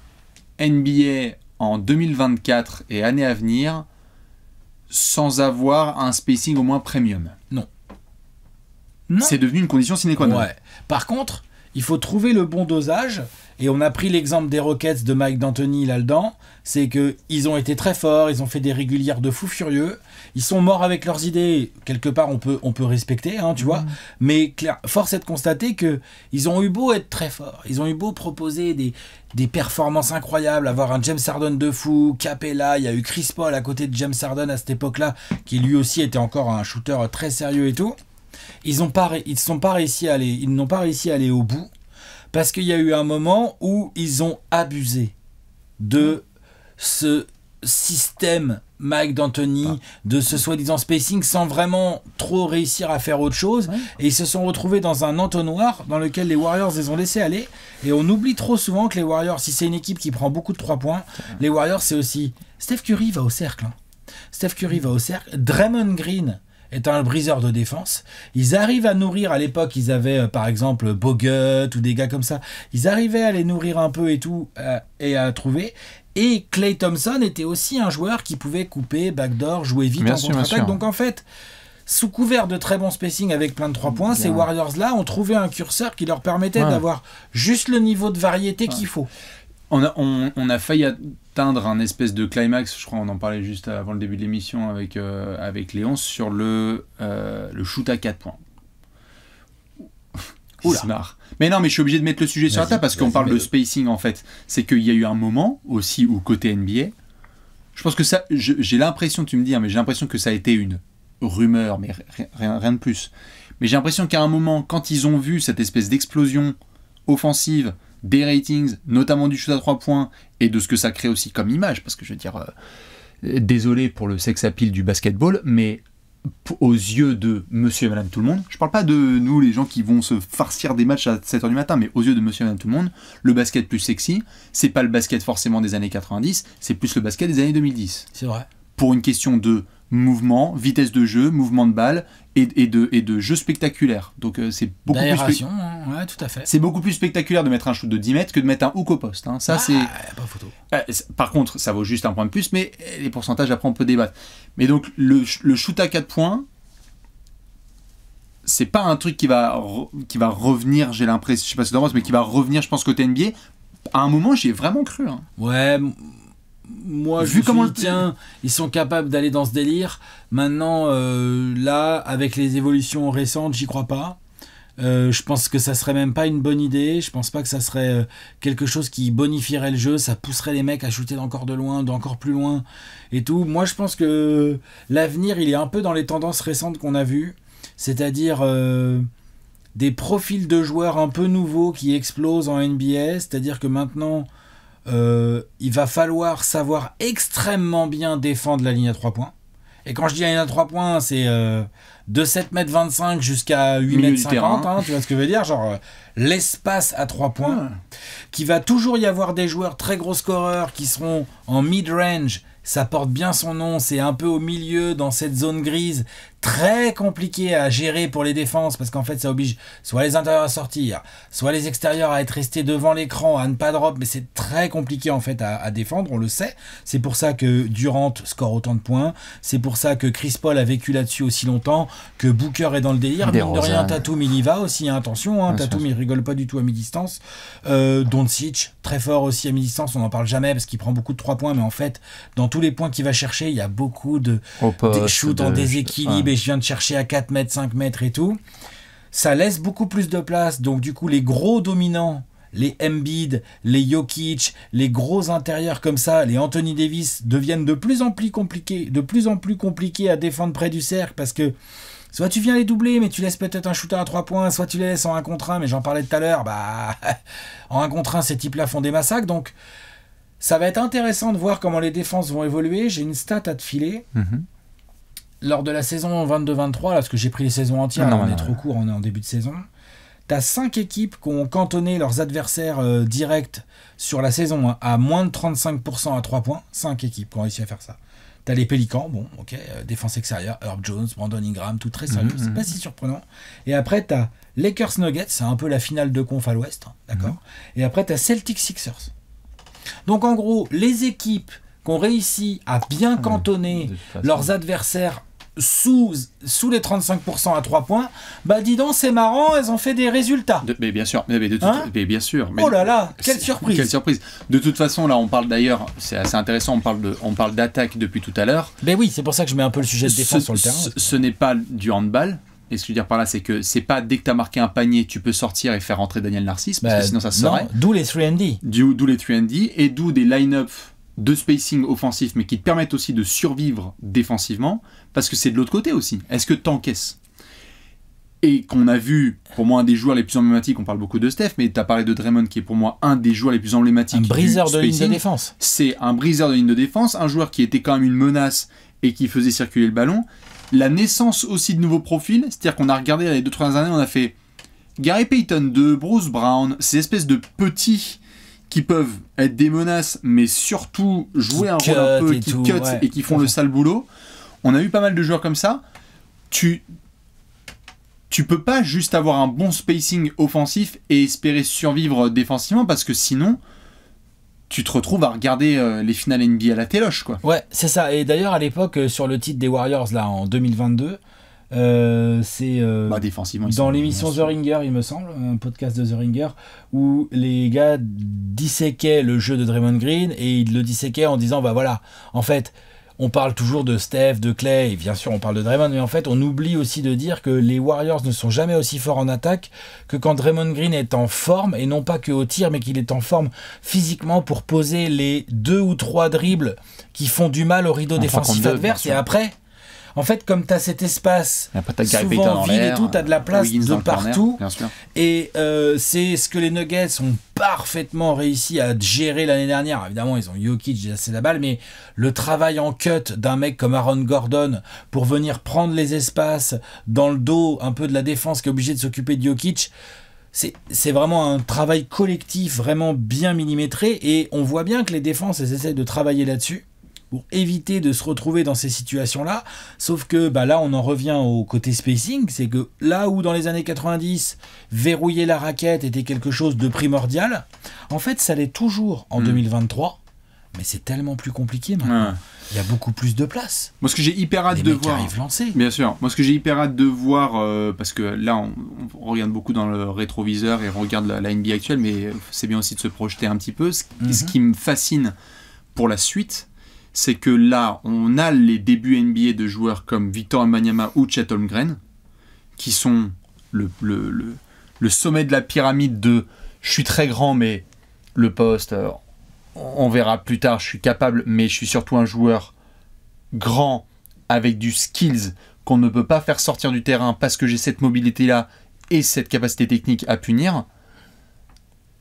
NBA en 2024 et années à venir sans avoir un spacing au moins premium? Non. C'est devenu une condition sine qua non. Ouais. Par contre, il faut trouver le bon dosage. Et on a pris l'exemple des Rockets de Mike D'Antoni là-dedans. C'est qu'ils ont été très forts, ils ont fait des régulières de fous furieux. Ils sont morts avec leurs idées. Quelque part, on peut respecter, tu vois. Mais force est de constater qu'ils ont eu beau être très forts. Ils ont eu beau proposer des performances incroyables, avoir un James Harden de fou, Capella, il y a eu Chris Paul à côté de James Harden à cette époque-là, qui lui aussi était encore un shooter très sérieux et tout. Ils n'ont pas réussi à aller au bout. Parce qu'il y a eu un moment où ils ont abusé de ce système Mike D'Antoni, de ce soi-disant spacing, sans vraiment trop réussir à faire autre chose. Ouais. Et ils se sont retrouvés dans un entonnoir dans lequel les Warriors les ont laissés aller. Et on oublie trop souvent que les Warriors, si c'est une équipe qui prend beaucoup de 3 points, les Warriors, c'est aussi... Steph Curry va au cercle. Draymond Green est un briseur de défense. Ils arrivent à nourrir, à l'époque, ils avaient par exemple Bogut ou des gars comme ça. Ils arrivaient à les nourrir un peu et tout, et à trouver. Et Klay Thompson était aussi un joueur qui pouvait couper, backdoor, jouer vite en contre-attaque. Donc en fait, sous couvert de très bons spacing avec plein de 3 points, ces Warriors-là ont trouvé un curseur qui leur permettait d'avoir juste le niveau de variété qu'il faut. On a failli atteindre un espèce de climax, je crois on en parlait juste avant le début de l'émission avec Léon, sur le shoot à 4 points. Oula. Mais non, mais je suis obligé de mettre le sujet sur la table parce qu'on parle de spacing en fait. C'est qu'il y a eu un moment aussi où côté NBA, je pense que ça, j'ai l'impression, tu me dis, mais j'ai l'impression que ça a été une rumeur, mais rien de plus. Mais j'ai l'impression qu'à un moment, quand ils ont vu cette espèce d'explosion offensive, des ratings, notamment du shoot à 3 points, et de ce que ça crée aussi comme image, parce que je veux dire, désolé pour le sex appeal du basketball, mais aux yeux de monsieur et madame tout le monde, je parle pas de nous les gens qui vont se farcir des matchs à 7h du matin, mais aux yeux de monsieur et madame tout le monde, le basket plus sexy, c'est pas le basket forcément des années 90, c'est plus le basket des années 2010. C'est vrai. Pour une question de mouvement, vitesse de jeu, mouvement de balle et de jeu spectaculaire. Donc c'est beaucoup plus ouais, tout à fait. C'est beaucoup plus spectaculaire de mettre un shoot de 10 mètres que de mettre un hook au poste. Ça c'est pas photo. Par contre, ça vaut juste un point de plus, mais les pourcentages après on peut débattre. Mais donc le shoot à 4 points, c'est pas un truc qui va revenir, j'ai l'impression, je sais pas si c'est mais qui va revenir, je pense, côté NBA. À un moment, j'y ai vraiment cru. Ouais. moi, Vu je comment me suis dit, tiens, ils sont capables d'aller dans ce délire. Maintenant, là, avec les évolutions récentes, j'y crois pas. Je pense que ça serait même pas une bonne idée. Je pense pas que ça serait quelque chose qui bonifierait le jeu. Ça pousserait les mecs à shooter d'encore de loin, d'encore plus loin et tout. Moi, je pense que l'avenir, il est un peu dans les tendances récentes qu'on a vues. C'est-à-dire des profils de joueurs un peu nouveaux qui explosent en NBA. C'est-à-dire que maintenant, il va falloir savoir extrêmement bien défendre la ligne à 3 points. Et quand je dis la ligne à 3 points, c'est de 7,25 m jusqu'à 8,50 m, hein, tu vois ce que je veux dire, genre l'espace à 3 points, qu'il va toujours y avoir des joueurs très gros scoreurs qui seront en mid-range, ça porte bien son nom, c'est un peu au milieu dans cette zone grise, très compliqué à gérer pour les défenses, parce qu'en fait ça oblige soit les intérieurs à sortir, soit les extérieurs à être restés devant l'écran, à ne pas drop, mais c'est très compliqué en fait à défendre, on le sait. C'est pour ça que Durant score autant de points, c'est pour ça que Chris Paul a vécu là-dessus aussi longtemps, que Booker est dans le délire, mine de rien, Tatum il y va aussi, hein, attention, hein, Tatum il rigole pas du tout à mi-distance, Doncic, très fort aussi à mi-distance, on n'en parle jamais parce qu'il prend beaucoup de 3 points, mais en fait, dans tous les points qu'il va chercher, il y a beaucoup de des shoots en déséquilibre, et je viens de chercher à 4 mètres, 5 mètres et tout. Ça laisse beaucoup plus de place, donc du coup les gros dominants, les Embiid, les Jokic, les gros intérieurs comme ça, les Anthony Davis deviennent de plus en plus compliqués à défendre près du cercle, parce que soit tu viens les doubler, mais tu laisses peut-être un shooter à 3 points, soit tu les laisses en 1 contre 1, mais j'en parlais tout à l'heure, en 1 contre 1, ces types-là font des massacres, donc ça va être intéressant de voir comment les défenses vont évoluer. J'ai une stat à te filer. Lors de la saison 22-23, là, parce que j'ai pris les saisons entières, on est trop court, on est en début de saison, t'as 5 équipes qui ont cantonné leurs adversaires directs sur la saison, hein, à moins de 35% à 3 points. 5 équipes qui ont réussi à faire ça. T'as les Pélicans, bon, ok, défense extérieure, Herb Jones, Brandon Ingram, tout très sérieux, c'est pas si surprenant. Et après, t'as Lakers Nuggets, c'est un peu la finale de conf à l'ouest, hein, d'accord. Et après, t'as Celtics Sixers. Donc en gros, les équipes qui ont réussi à bien cantonner leurs adversaires sous les 35% à 3 points, bah dis donc, c'est marrant, elles ont fait des résultats. Mais bien sûr, mais bien sûr. Mais oh là là, quelle surprise. Quelle surprise. De toute façon, là, on parle d'ailleurs, c'est assez intéressant, on parle d'attaque depuis tout à l'heure. Mais oui, c'est pour ça que je mets un peu le sujet de défense sur le terrain. Ce n'est pas du handball. Et ce que je veux dire par là, c'est que c'est pas dès que tu as marqué un panier, tu peux sortir et faire rentrer Daniel Narcisse, parce que sinon ça se saurait. D'où les 3&D. D'où les 3&D, et d'où des line-up de spacing offensif, mais qui te permettent aussi de survivre défensivement, parce que c'est de l'autre côté aussi. Est-ce que tu encaisses ? Et qu'on a vu, pour moi, un des joueurs les plus emblématiques, on parle beaucoup de Steph, mais tu as parlé de Draymond, qui est pour moi un des joueurs les plus emblématiques. Un briseur de ligne de défense. C'est un briseur de ligne de défense, un joueur qui était quand même une menace et qui faisait circuler le ballon. La naissance aussi de nouveaux profils, c'est-à-dire qu'on a regardé les 2-3 années, on a fait Gary Payton 2, Bruce Brown, ces espèces de petits qui peuvent être des menaces, mais surtout jouer un rôle un peu, qui cut et qui font le sale boulot. On a eu pas mal de joueurs comme ça. Tu peux pas juste avoir un bon spacing offensif et espérer survivre défensivement, parce que sinon tu te retrouves à regarder les finales NBA à la téloche, quoi. Ouais, c'est ça. Et d'ailleurs, à l'époque, sur le titre des Warriors, là, en 2022, c'est défensivement, dans l'émission The Ringer, il me semble, un podcast de The Ringer, où les gars disséquaient le jeu de Draymond Green, et ils le disséquaient en disant, bah voilà, en fait, on parle toujours de Steph, de Clay, et bien sûr on parle de Draymond, mais en fait on oublie aussi de dire que les Warriors ne sont jamais aussi forts en attaque que quand Draymond Green est en forme, et non pas que au tir, mais qu'il est en forme physiquement pour poser les 2 ou 3 dribbles qui font du mal au rideau défensif adverse, et après, en fait, comme tu as cet espace souvent vide et tout, tu as de la place de partout. Corner, et c'est ce que les Nuggets ont parfaitement réussi à gérer l'année dernière. Évidemment, ils ont Jokic, j'ai assez la balle, mais le travail en cut d'un mec comme Aaron Gordon pour venir prendre les espaces dans le dos un peu de la défense qui est obligé de s'occuper de Jokic, c'est vraiment un travail collectif vraiment bien millimétré, et on voit bien que les défenses, elles essaient de travailler là-dessus pour éviter de se retrouver dans ces situations-là. Sauf que là, on en revient au côté spacing, c'est que là où dans les années 90, verrouiller la raquette était quelque chose de primordial, en fait, ça l'est toujours en 2023, mais c'est tellement plus compliqué maintenant. Il y a beaucoup plus de place. Moi, ce que j'ai hyper hâte de voir... Bien sûr. Moi, ce que j'ai hyper hâte de voir, parce que là, on regarde beaucoup dans le rétroviseur et on regarde la NBA actuelle, mais c'est bien aussi de se projeter un petit peu. Ce qui me fascine pour la suite, c'est que là, on a les débuts NBA de joueurs comme Victor Wembanyama ou Chet Holmgren, qui sont le sommet de la pyramide de « je suis très grand, mais le poste, on verra plus tard, je suis capable, mais je suis surtout un joueur grand, avec du skills qu'on ne peut pas faire sortir du terrain parce que j'ai cette mobilité-là et cette capacité technique à punir »,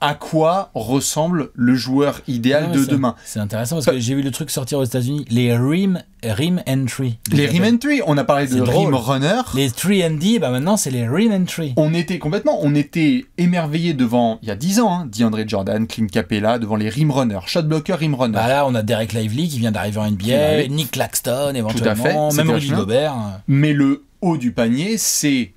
à quoi ressemble le joueur idéal de demain. C'est intéressant parce que j'ai vu le truc sortir aux États-Unis, les rim entry. Les rim entry, on a parlé de rim runner. Les 3&D, bah maintenant c'est les rim entry. On était émerveillés devant, il y a 10 ans, hein, DeAndre Jordan, Clint Capella, devant les rim runners, shot blocker, rim runner. Bah là, on a Derek Lively qui vient d'arriver en NBA, Nick Claxton éventuellement, même Rudy Gobert. Mais le haut du panier, c'est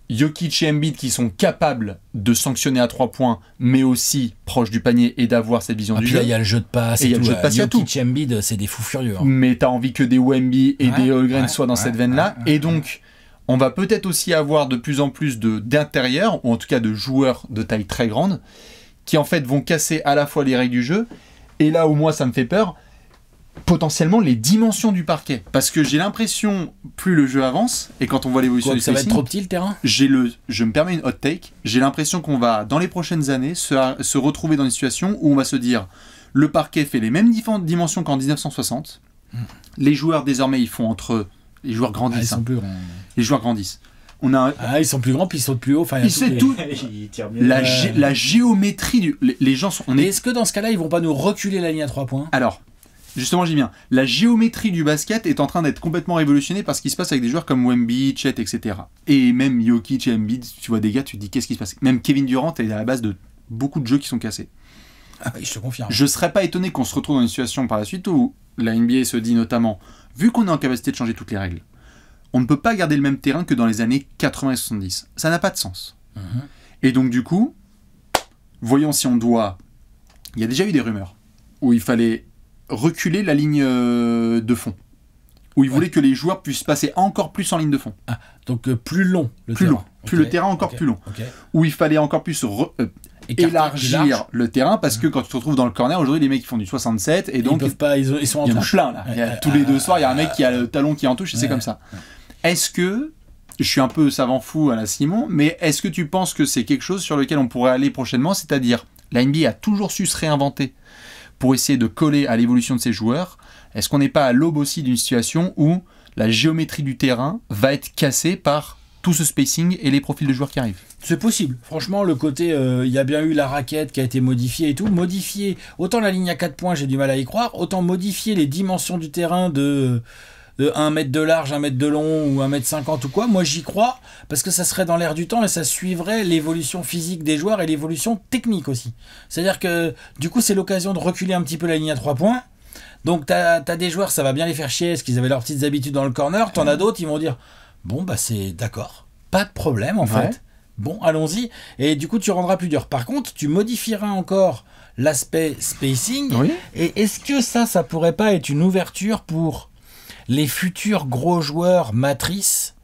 Jokic et Embiid qui sont capables de sanctionner à 3 points, mais aussi proches du panier et d'avoir cette vision du jeu. Là, il y a le jeu de passe et tout. Jokic et Embiid, c'est des fous furieux. Hein. Mais t'as envie que des Wemby et des Holmgren soient dans cette veine-là. Et donc, on va peut-être aussi avoir de plus en plus d'intérieurs, ou en tout cas de joueurs de taille très grande, qui en fait vont casser à la fois les règles du jeu, et là où moi ça me fait peur, potentiellement les dimensions du parquet. Parce que j'ai l'impression, plus le jeu avance, et quand on voit l'évolution du ça va spacing, être trop petit le terrain. je me permets une hot take, j'ai l'impression qu'on va, dans les prochaines années, se retrouver dans une situation où on va se dire, le parquet fait les mêmes dimensions qu'en 1960, les joueurs désormais ils font les joueurs grandissent. Ils sont plus grands. Les joueurs grandissent. Ils sont plus grands, puis ils sautent plus haut. Enfin, la géométrie les gens sont... Est-ce que dans ce cas-là, ils vont pas nous reculer la ligne à 3 points ? Alors, justement, j'y viens. La géométrie du basket est en train d'être complètement révolutionnée par ce qui se passe avec des joueurs comme Wemby, Chet, etc. Et même Jokic et Embiid, tu vois des gars, tu te dis qu'est-ce qui se passe. Même Kevin Durant est à la base de beaucoup de jeux qui sont cassés. Ah bah, je te confirme. Je serais pas étonné qu'on se retrouve dans une situation par la suite où la NBA se dit notamment, vu qu'on est en capacité de changer toutes les règles, on ne peut pas garder le même terrain que dans les années 80 et 70. Ça n'a pas de sens. Et donc du coup, voyons si on doit... Il y a déjà eu des rumeurs où il fallait reculer la ligne de fond. Où ils voulaient que les joueurs puissent passer encore plus en ligne de fond. Ah, donc plus long le plus terrain. Long. Plus le terrain encore plus long. Où il fallait encore plus élargir le terrain parce que quand tu te retrouves dans le corner, aujourd'hui les mecs ils font du 67 et donc ils peuvent pas, ils sont en touche là. Tous les 2 soirs, il y a un mec qui a le talon qui est en touche et c'est comme ça. Est-ce que, je suis un peu savant fou à la Simon, mais est-ce que tu penses que c'est quelque chose sur lequel on pourrait aller prochainement, c'est-à-dire la NBA a toujours su se réinventer pour essayer de coller à l'évolution de ses joueurs. Est-ce qu'on n'est pas à l'aube aussi d'une situation où la géométrie du terrain va être cassée par tout ce spacing et les profils de joueurs qui arrivent? C'est possible. Franchement, le côté, il y a bien eu la raquette qui a été modifiée et tout. Modifier, autant la ligne à 4 points, j'ai du mal à y croire, autant modifier les dimensions du terrain de 1 mètre de large, 1 mètre de long ou 1 mètre 50 ou quoi, moi j'y crois parce que ça serait dans l'air du temps et ça suivrait l'évolution physique des joueurs et l'évolution technique aussi. C'est-à-dire que du coup c'est l'occasion de reculer un petit peu la ligne à 3 points. Donc t'as des joueurs, ça va bien les faire chier parce qu'ils avaient leurs petites habitudes dans le corner. T'en as d'autres, ils vont dire bon bah c'est d'accord, pas de problème en fait. Bon, allons-y. Et du coup tu rendras plus dur. Par contre, tu modifieras encore l'aspect spacing. Oui. Et est-ce que ça pourrait pas être une ouverture pour les futurs gros joueurs matrices?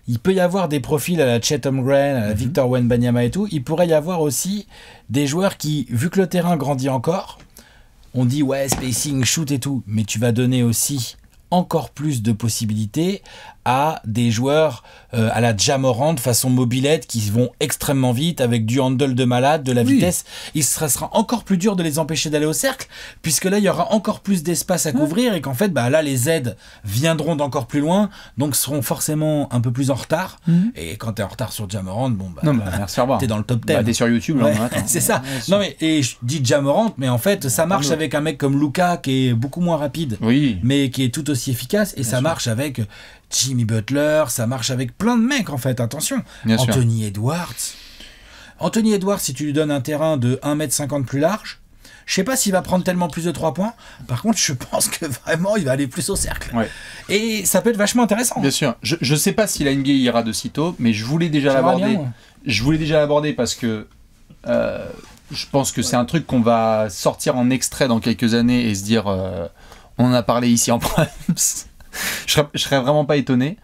Il peut y avoir des profils à la Chet Holmgren, à la Victor Wembanyama et tout. Il pourrait y avoir aussi des joueurs qui, vu que le terrain grandit encore, on dit ouais, spacing, shoot et tout, mais tu vas donner aussi encore plus de possibilités à des joueurs à la Ja Morant façon mobilette qui vont extrêmement vite avec du handle de malade, de la vitesse. Il sera encore plus dur de les empêcher d'aller au cercle puisque là il y aura encore plus d'espace à couvrir et qu'en fait bah là les aides viendront d'encore plus loin donc seront forcément un peu plus en retard et quand t'es en retard sur Ja Morant merci, au revoir. T'es dans le top 10. T'es sur YouTube là, c'est ça. Non mais et je dis Ja Morant mais en fait ça marche avec un mec comme Luka qui est beaucoup moins rapide mais qui est tout aussi efficace et ça marche avec Jimmy Butler, ça marche avec plein de mecs en fait, attention. Anthony Edwards, si tu lui donnes un terrain de 1,50 m plus large, je sais pas s'il va prendre tellement plus de 3 points, par contre je pense que vraiment il va aller plus au cercle. Et ça peut être vachement intéressant. Bien sûr, je sais pas si la NBA ira de sitôt, mais je voulais déjà l'aborder parce que je pense que c'est un truc qu'on va sortir en extrait dans quelques années et se dire on en a parlé ici en prime. Je serais vraiment pas étonné,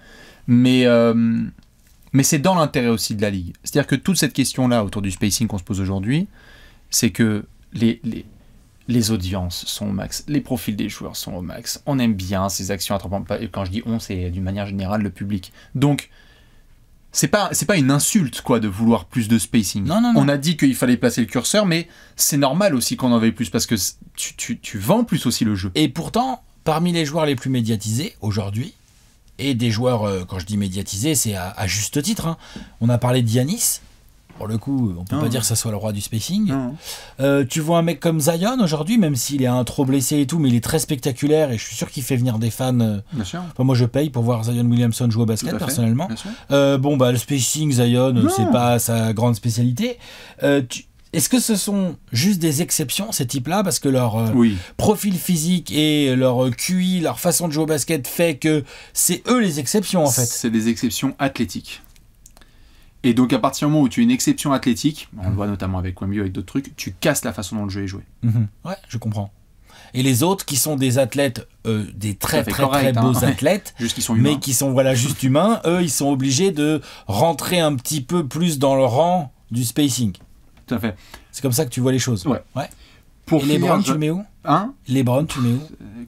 mais c'est dans l'intérêt aussi de la Ligue. C'est-à-dire que toute cette question-là autour du spacing qu'on se pose aujourd'hui, c'est que les audiences sont au max, les profils des joueurs sont au max, on aime bien ces actions à 3 points. Et quand je dis on, c'est d'une manière générale le public. Donc, c'est pas une insulte quoi de vouloir plus de spacing. Non. On a dit qu'il fallait placer le curseur, mais c'est normal aussi qu'on en veuille plus parce que tu vends plus aussi le jeu. Et pourtant, parmi les joueurs les plus médiatisés aujourd'hui, et des joueurs, quand je dis médiatisés, c'est à juste titre, hein. On a parlé d'Yanis. Pour le coup, on peut pas dire que ça soit le roi du spacing. Tu vois un mec comme Zion aujourd'hui, même s'il est un trop blessé et tout, mais il est très spectaculaire et je suis sûr qu'il fait venir des fans. Bien sûr. Enfin, moi, je paye pour voir Zion Williamson jouer au basket, personnellement. Le spacing, Zion, c'est pas sa grande spécialité. Est-ce que ce sont juste des exceptions, ces types-là, parce que leur profil physique et leur QI, leur façon de jouer au basket fait que c'est eux les exceptions, en fait? C'est des exceptions athlétiques. Et donc, à partir du moment où tu es une exception athlétique, on le voit notamment avec Wemby, avec d'autres trucs, tu casses la façon dont le jeu est joué. Ouais, je comprends. Et les autres qui sont des athlètes, des très beaux athlètes, juste qu'ils sont humains. Mais qui sont juste humains, eux, ils sont obligés de rentrer un petit peu plus dans le rang du spacing. Tout à fait. C'est comme ça que tu vois les choses. Ouais. Et LeBron, tu le mets où? LeBron, tu le mets où?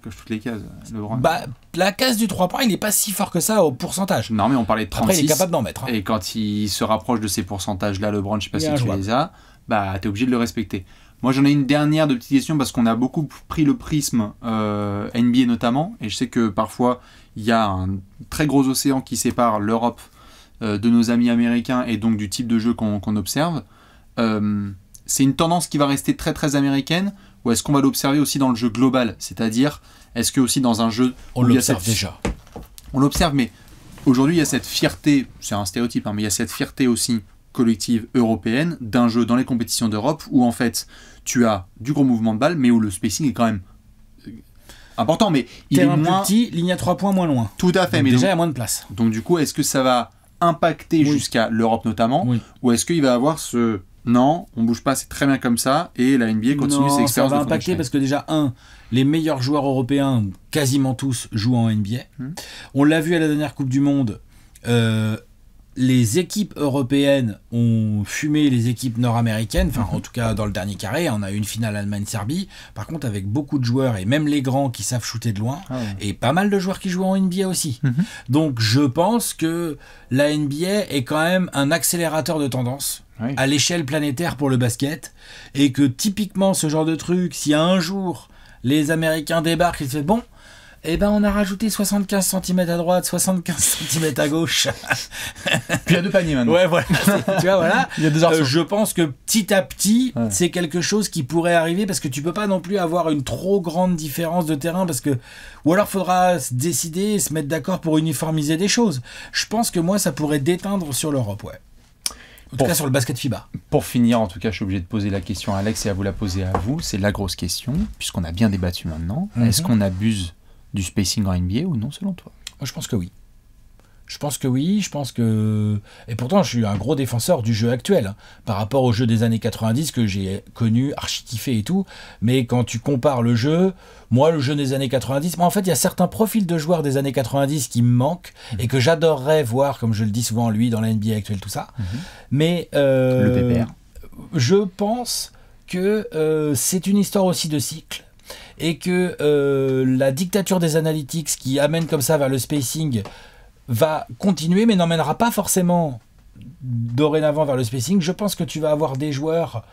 Coche toutes les cases. LeBron. La case du 3 points, il n'est pas si fort que ça au pourcentage. Non, mais on parlait de 36. Après, il est capable d'en mettre. Et quand il se rapproche de ces pourcentages-là, LeBron, je sais pas si tu les as, t'es obligé de le respecter. Moi, j'en ai une dernière de petites questions parce qu'on a beaucoup pris le prisme NBA notamment. Et je sais que parfois, il y a un très gros océan qui sépare l'Europe de nos amis américains et donc du type de jeu qu'on observe. C'est une tendance qui va rester très très américaine ou est-ce qu'on va l'observer aussi dans le jeu global? C'est-à-dire, est-ce que aussi dans un jeu... On l'observe déjà. On l'observe, mais aujourd'hui il y a cette fierté, c'est un stéréotype, mais il y a cette fierté aussi collective européenne d'un jeu dans les compétitions d'Europe où en fait tu as du gros mouvement de balle mais où le spacing est quand même important, mais il est moins... plus petit, ligne à 3 points moins loin. Tout à fait. Donc mais déjà il y a moins de place. Donc du coup, est-ce que ça va impacter jusqu'à l'Europe notamment ou est-ce qu'il va avoir ce... Non, on bouge pas, c'est très bien comme ça, et la NBA continue ses expériences. Ça va impacter parce que déjà, les meilleurs joueurs européens, quasiment tous, jouent en NBA. On l'a vu à la dernière Coupe du Monde, les équipes européennes ont fumé les équipes nord-américaines, en tout cas dans le dernier carré, on a eu une finale Allemagne-Serbie, par contre avec beaucoup de joueurs, et même les grands qui savent shooter de loin, et pas mal de joueurs qui jouent en NBA aussi. Donc je pense que la NBA est quand même un accélérateur de tendance. À l'échelle planétaire pour le basket, et que typiquement ce genre de truc, si un jour les Américains débarquent et se disent bon, on a rajouté 75 cm à droite, 75 cm à gauche. Puis il y a 2 paniers maintenant. Ouais, voilà. Tu vois, voilà. Il y a 2 arceaux. Je pense que petit à petit, c'est quelque chose qui pourrait arriver parce que tu peux pas non plus avoir une trop grande différence de terrain ou alors faudra se décider et se mettre d'accord pour uniformiser des choses. Je pense que moi, ça pourrait déteindre sur l'Europe, En tout cas sur le basket FIBA. Pour finir, en tout cas, je suis obligé de poser la question à Alex et à vous la poser à vous. C'est la grosse question, puisqu'on a bien débattu maintenant. Est-ce qu'on abuse du spacing en NBA ou non, selon toi? Moi, je pense que oui. Je pense que... Et pourtant, je suis un gros défenseur du jeu actuel, par rapport au jeu des années 90 que j'ai connu, archi-kiffé et tout. Mais quand tu compares le jeu, moi, le jeu des années 90... en fait, il y a certains profils de joueurs des années 90 qui me manquent et que j'adorerais voir, comme je le dis souvent, lui, dans la NBA actuelle, tout ça. Mais... le pépère. Je pense que c'est une histoire aussi de cycle. Et que la dictature des analytics qui amène comme ça vers le spacing va continuer, mais n'emmènera pas forcément dorénavant vers le spacing. Je pense que tu vas avoir des joueurs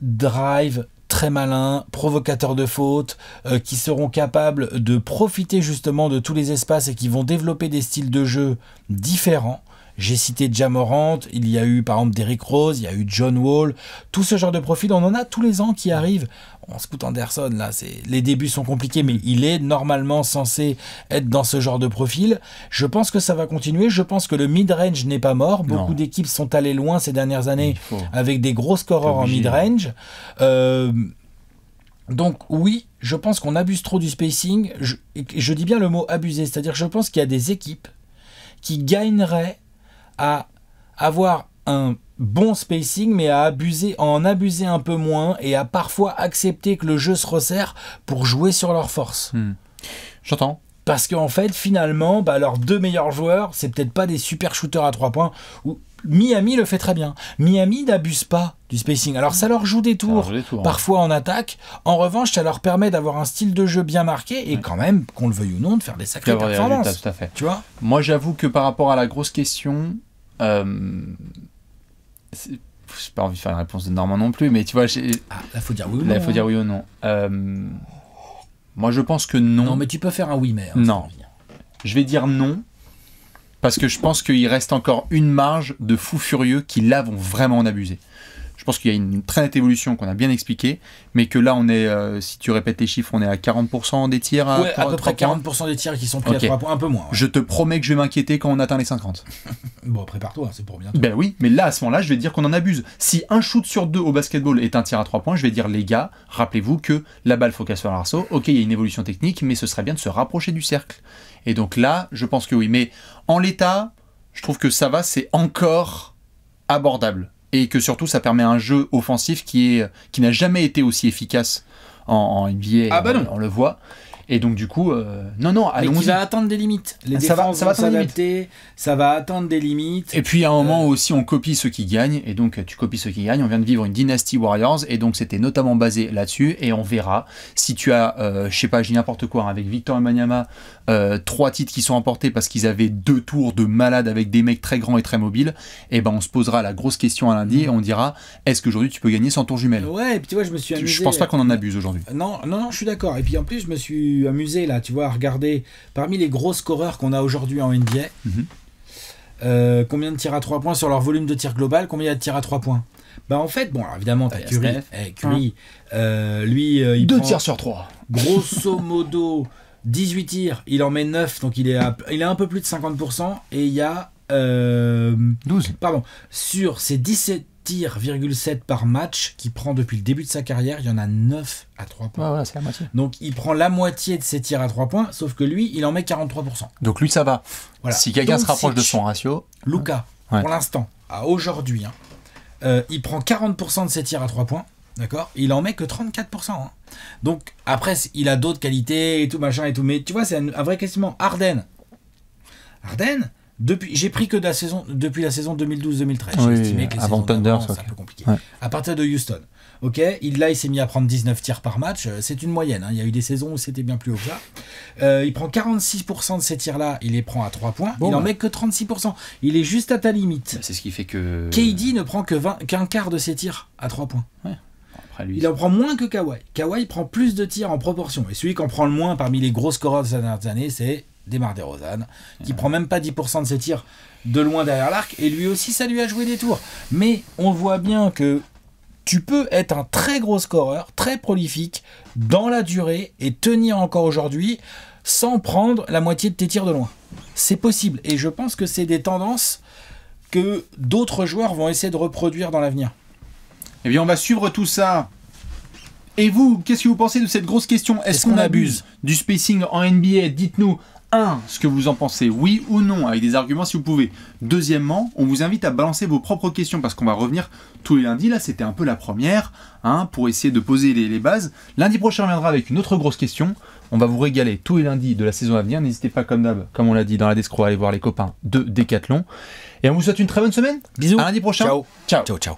drive, très malins, provocateurs de fautes, qui seront capables de profiter justement de tous les espaces et qui vont développer des styles de jeu différents. J'ai cité Ja Morant, il y a eu par exemple Derrick Rose, il y a eu John Wall, tout ce genre de profil, on en a tous les ans qui arrivent. Scoot Anderson, là, les débuts sont compliqués, mais il est normalement censé être dans ce genre de profil. Je pense que ça va continuer, je pense que le mid-range n'est pas mort, beaucoup d'équipes sont allées loin ces dernières années avec des gros scoreurs en mid-range. Donc oui, je pense qu'on abuse trop du spacing, je dis bien le mot abuser, c'est-à-dire que je pense qu'il y a des équipes qui gagneraient à avoir un bon spacing, mais à en abuser un peu moins et à parfois accepter que le jeu se resserre pour jouer sur leur force. J'entends. Parce qu'en fait, finalement, leurs 2 meilleurs joueurs, c'est peut-être pas des super shooters à 3 points, ou Miami le fait très bien. Miami n'abuse pas du spacing. Alors ça leur joue des tours, parfois en attaque. En revanche, ça leur permet d'avoir un style de jeu bien marqué et quand même, qu'on le veuille ou non, de faire des sacrées performances. Tout à fait. Tu vois ? Moi, j'avoue que par rapport à la grosse question, j'ai pas envie de faire une réponse de Normand non plus, mais tu vois, là, faut dire oui ou non. Là, il faut dire oui ou non. Moi, je pense que non. Non, mais tu peux faire un oui, mais. Non. Je vais dire non. Parce que je pense qu'il reste encore une marge de fous furieux qui là vont vraiment en abuser. Je pense qu'il y a une très nette évolution qu'on a bien expliquée, mais que là on est, si tu répètes les chiffres, on est à 40% des tirs à 3 points. Ouais, à peu près 40% des tirs qui sont pris à 3 points, un peu moins. Ouais. Je te promets que je vais m'inquiéter quand on atteint les 50. Bon, prépare-toi, c'est pour bientôt. Ben oui, mais là à ce moment-là, je vais te dire qu'on en abuse. Si un shoot sur 2 au basketball est un tir à 3 points, je vais dire les gars, rappelez-vous que la balle faut qu'elle soit à l'arceau. Ok, il y a une évolution technique, mais ce serait bien de se rapprocher du cercle. Et donc là, je pense que oui, mais en l'état, je trouve que ça va, c'est encore abordable. Et que surtout, ça permet un jeu offensif qui n'a jamais été aussi efficace en NBA. Ah bah non. On le voit. Et donc du coup, non, allons-y. Mais qui va atteindre des limites. Les défenses vont s'adapter, ça va atteindre des limites. Et puis à un moment aussi, on copie ceux qui gagnent. Et donc tu copies ceux qui gagnent. On vient de vivre une Dynasty Warriors. Et donc c'était notamment basé là-dessus. Et on verra si tu as, je sais pas, je dis n'importe quoi, hein, avec Victor Wembanyama, 3 titres qui sont emportés parce qu'ils avaient 2 tours de malade avec des mecs très grands et très mobiles. Et ben on se posera la grosse question à lundi et on dira, est-ce qu'aujourd'hui tu peux gagner sans tour jumelle ? Ouais, et puis tu vois, je me suis amusé. Je pense pas qu'on en abuse aujourd'hui. Non, je suis d'accord. Et puis en plus, je me suis amusé là, tu vois, à regarder parmi les gros scoreurs qu'on a aujourd'hui en NBA, combien de tirs à 3 points sur leur volume de tir global, combien il y a de tirs à 3 points. Bah en fait, bon, alors, évidemment, t'as Curry. Curry, lui, il 2 prend, tirs sur 3. Grosso modo, 18 tirs, il en met 9, donc il est un peu plus de 50%, et il y a 12. Pardon, sur ces 17 tirs,7 par match qu'il prend depuis le début de sa carrière, il y en a 9 à 3 points. Ouais, voilà, c'est la moitié. Donc il prend la moitié de ses tirs à 3 points, sauf que lui, il en met 43%. Donc lui, ça va. Voilà. Si quelqu'un se rapproche de son ratio... Luka, pour l'instant, à aujourd'hui, il prend 40% de ses tirs à 3 points, d'accord ? Il en met que 34%. Hein. Donc après, il a d'autres qualités et tout, machin et tout, mais tu vois, c'est un vrai questionnement. Harden, j'ai pris que depuis la saison 2012-2013. J'ai estimé que les saisons d'avant, c'est un peu compliqué. Ouais. À partir de Houston, ok, il s'est mis à prendre 19 tirs par match. C'est une moyenne. Hein. Il y a eu des saisons où c'était bien plus haut que ça. Il prend 46% de ces tirs-là. Il les prend à 3 points. Il en met que 36%. Il est juste à ta limite. C'est ce qui fait que... KD ne prend qu'un quart de ses tirs à 3 points. Ouais. Après, lui, il en prend moins que Kawhi. Kawhi prend plus de tirs en proportion. Et celui qui en prend le moins parmi les gros scoreurs de ces dernières années, c'est DeMar DeRozan, qui prend même pas 10% de ses tirs de loin derrière l'arc, et lui aussi ça lui a joué des tours. Mais on voit bien que tu peux être un très gros scoreur, très prolifique, dans la durée, et tenir encore aujourd'hui, sans prendre la moitié de tes tirs de loin. C'est possible, et je pense que c'est des tendances que d'autres joueurs vont essayer de reproduire dans l'avenir. Eh bien on va suivre tout ça. Et vous, qu'est-ce que vous pensez de cette grosse question ? Est-ce qu'on abuse du spacing en NBA ? Dites-nous, ce que vous en pensez, oui ou non, avec des arguments si vous pouvez. Deuxièmement, on vous invite à balancer vos propres questions, parce qu'on va revenir tous les lundis. Là, c'était un peu la première, pour essayer de poser les bases. Lundi prochain, on reviendra avec une autre grosse question. On va vous régaler tous les lundis de la saison à venir. N'hésitez pas, comme d'hab, comme on l'a dit dans la Descro, à aller voir les copains de Decathlon. Et on vous souhaite une très bonne semaine. Bisous. À lundi prochain. Ciao. Ciao. Ciao, ciao.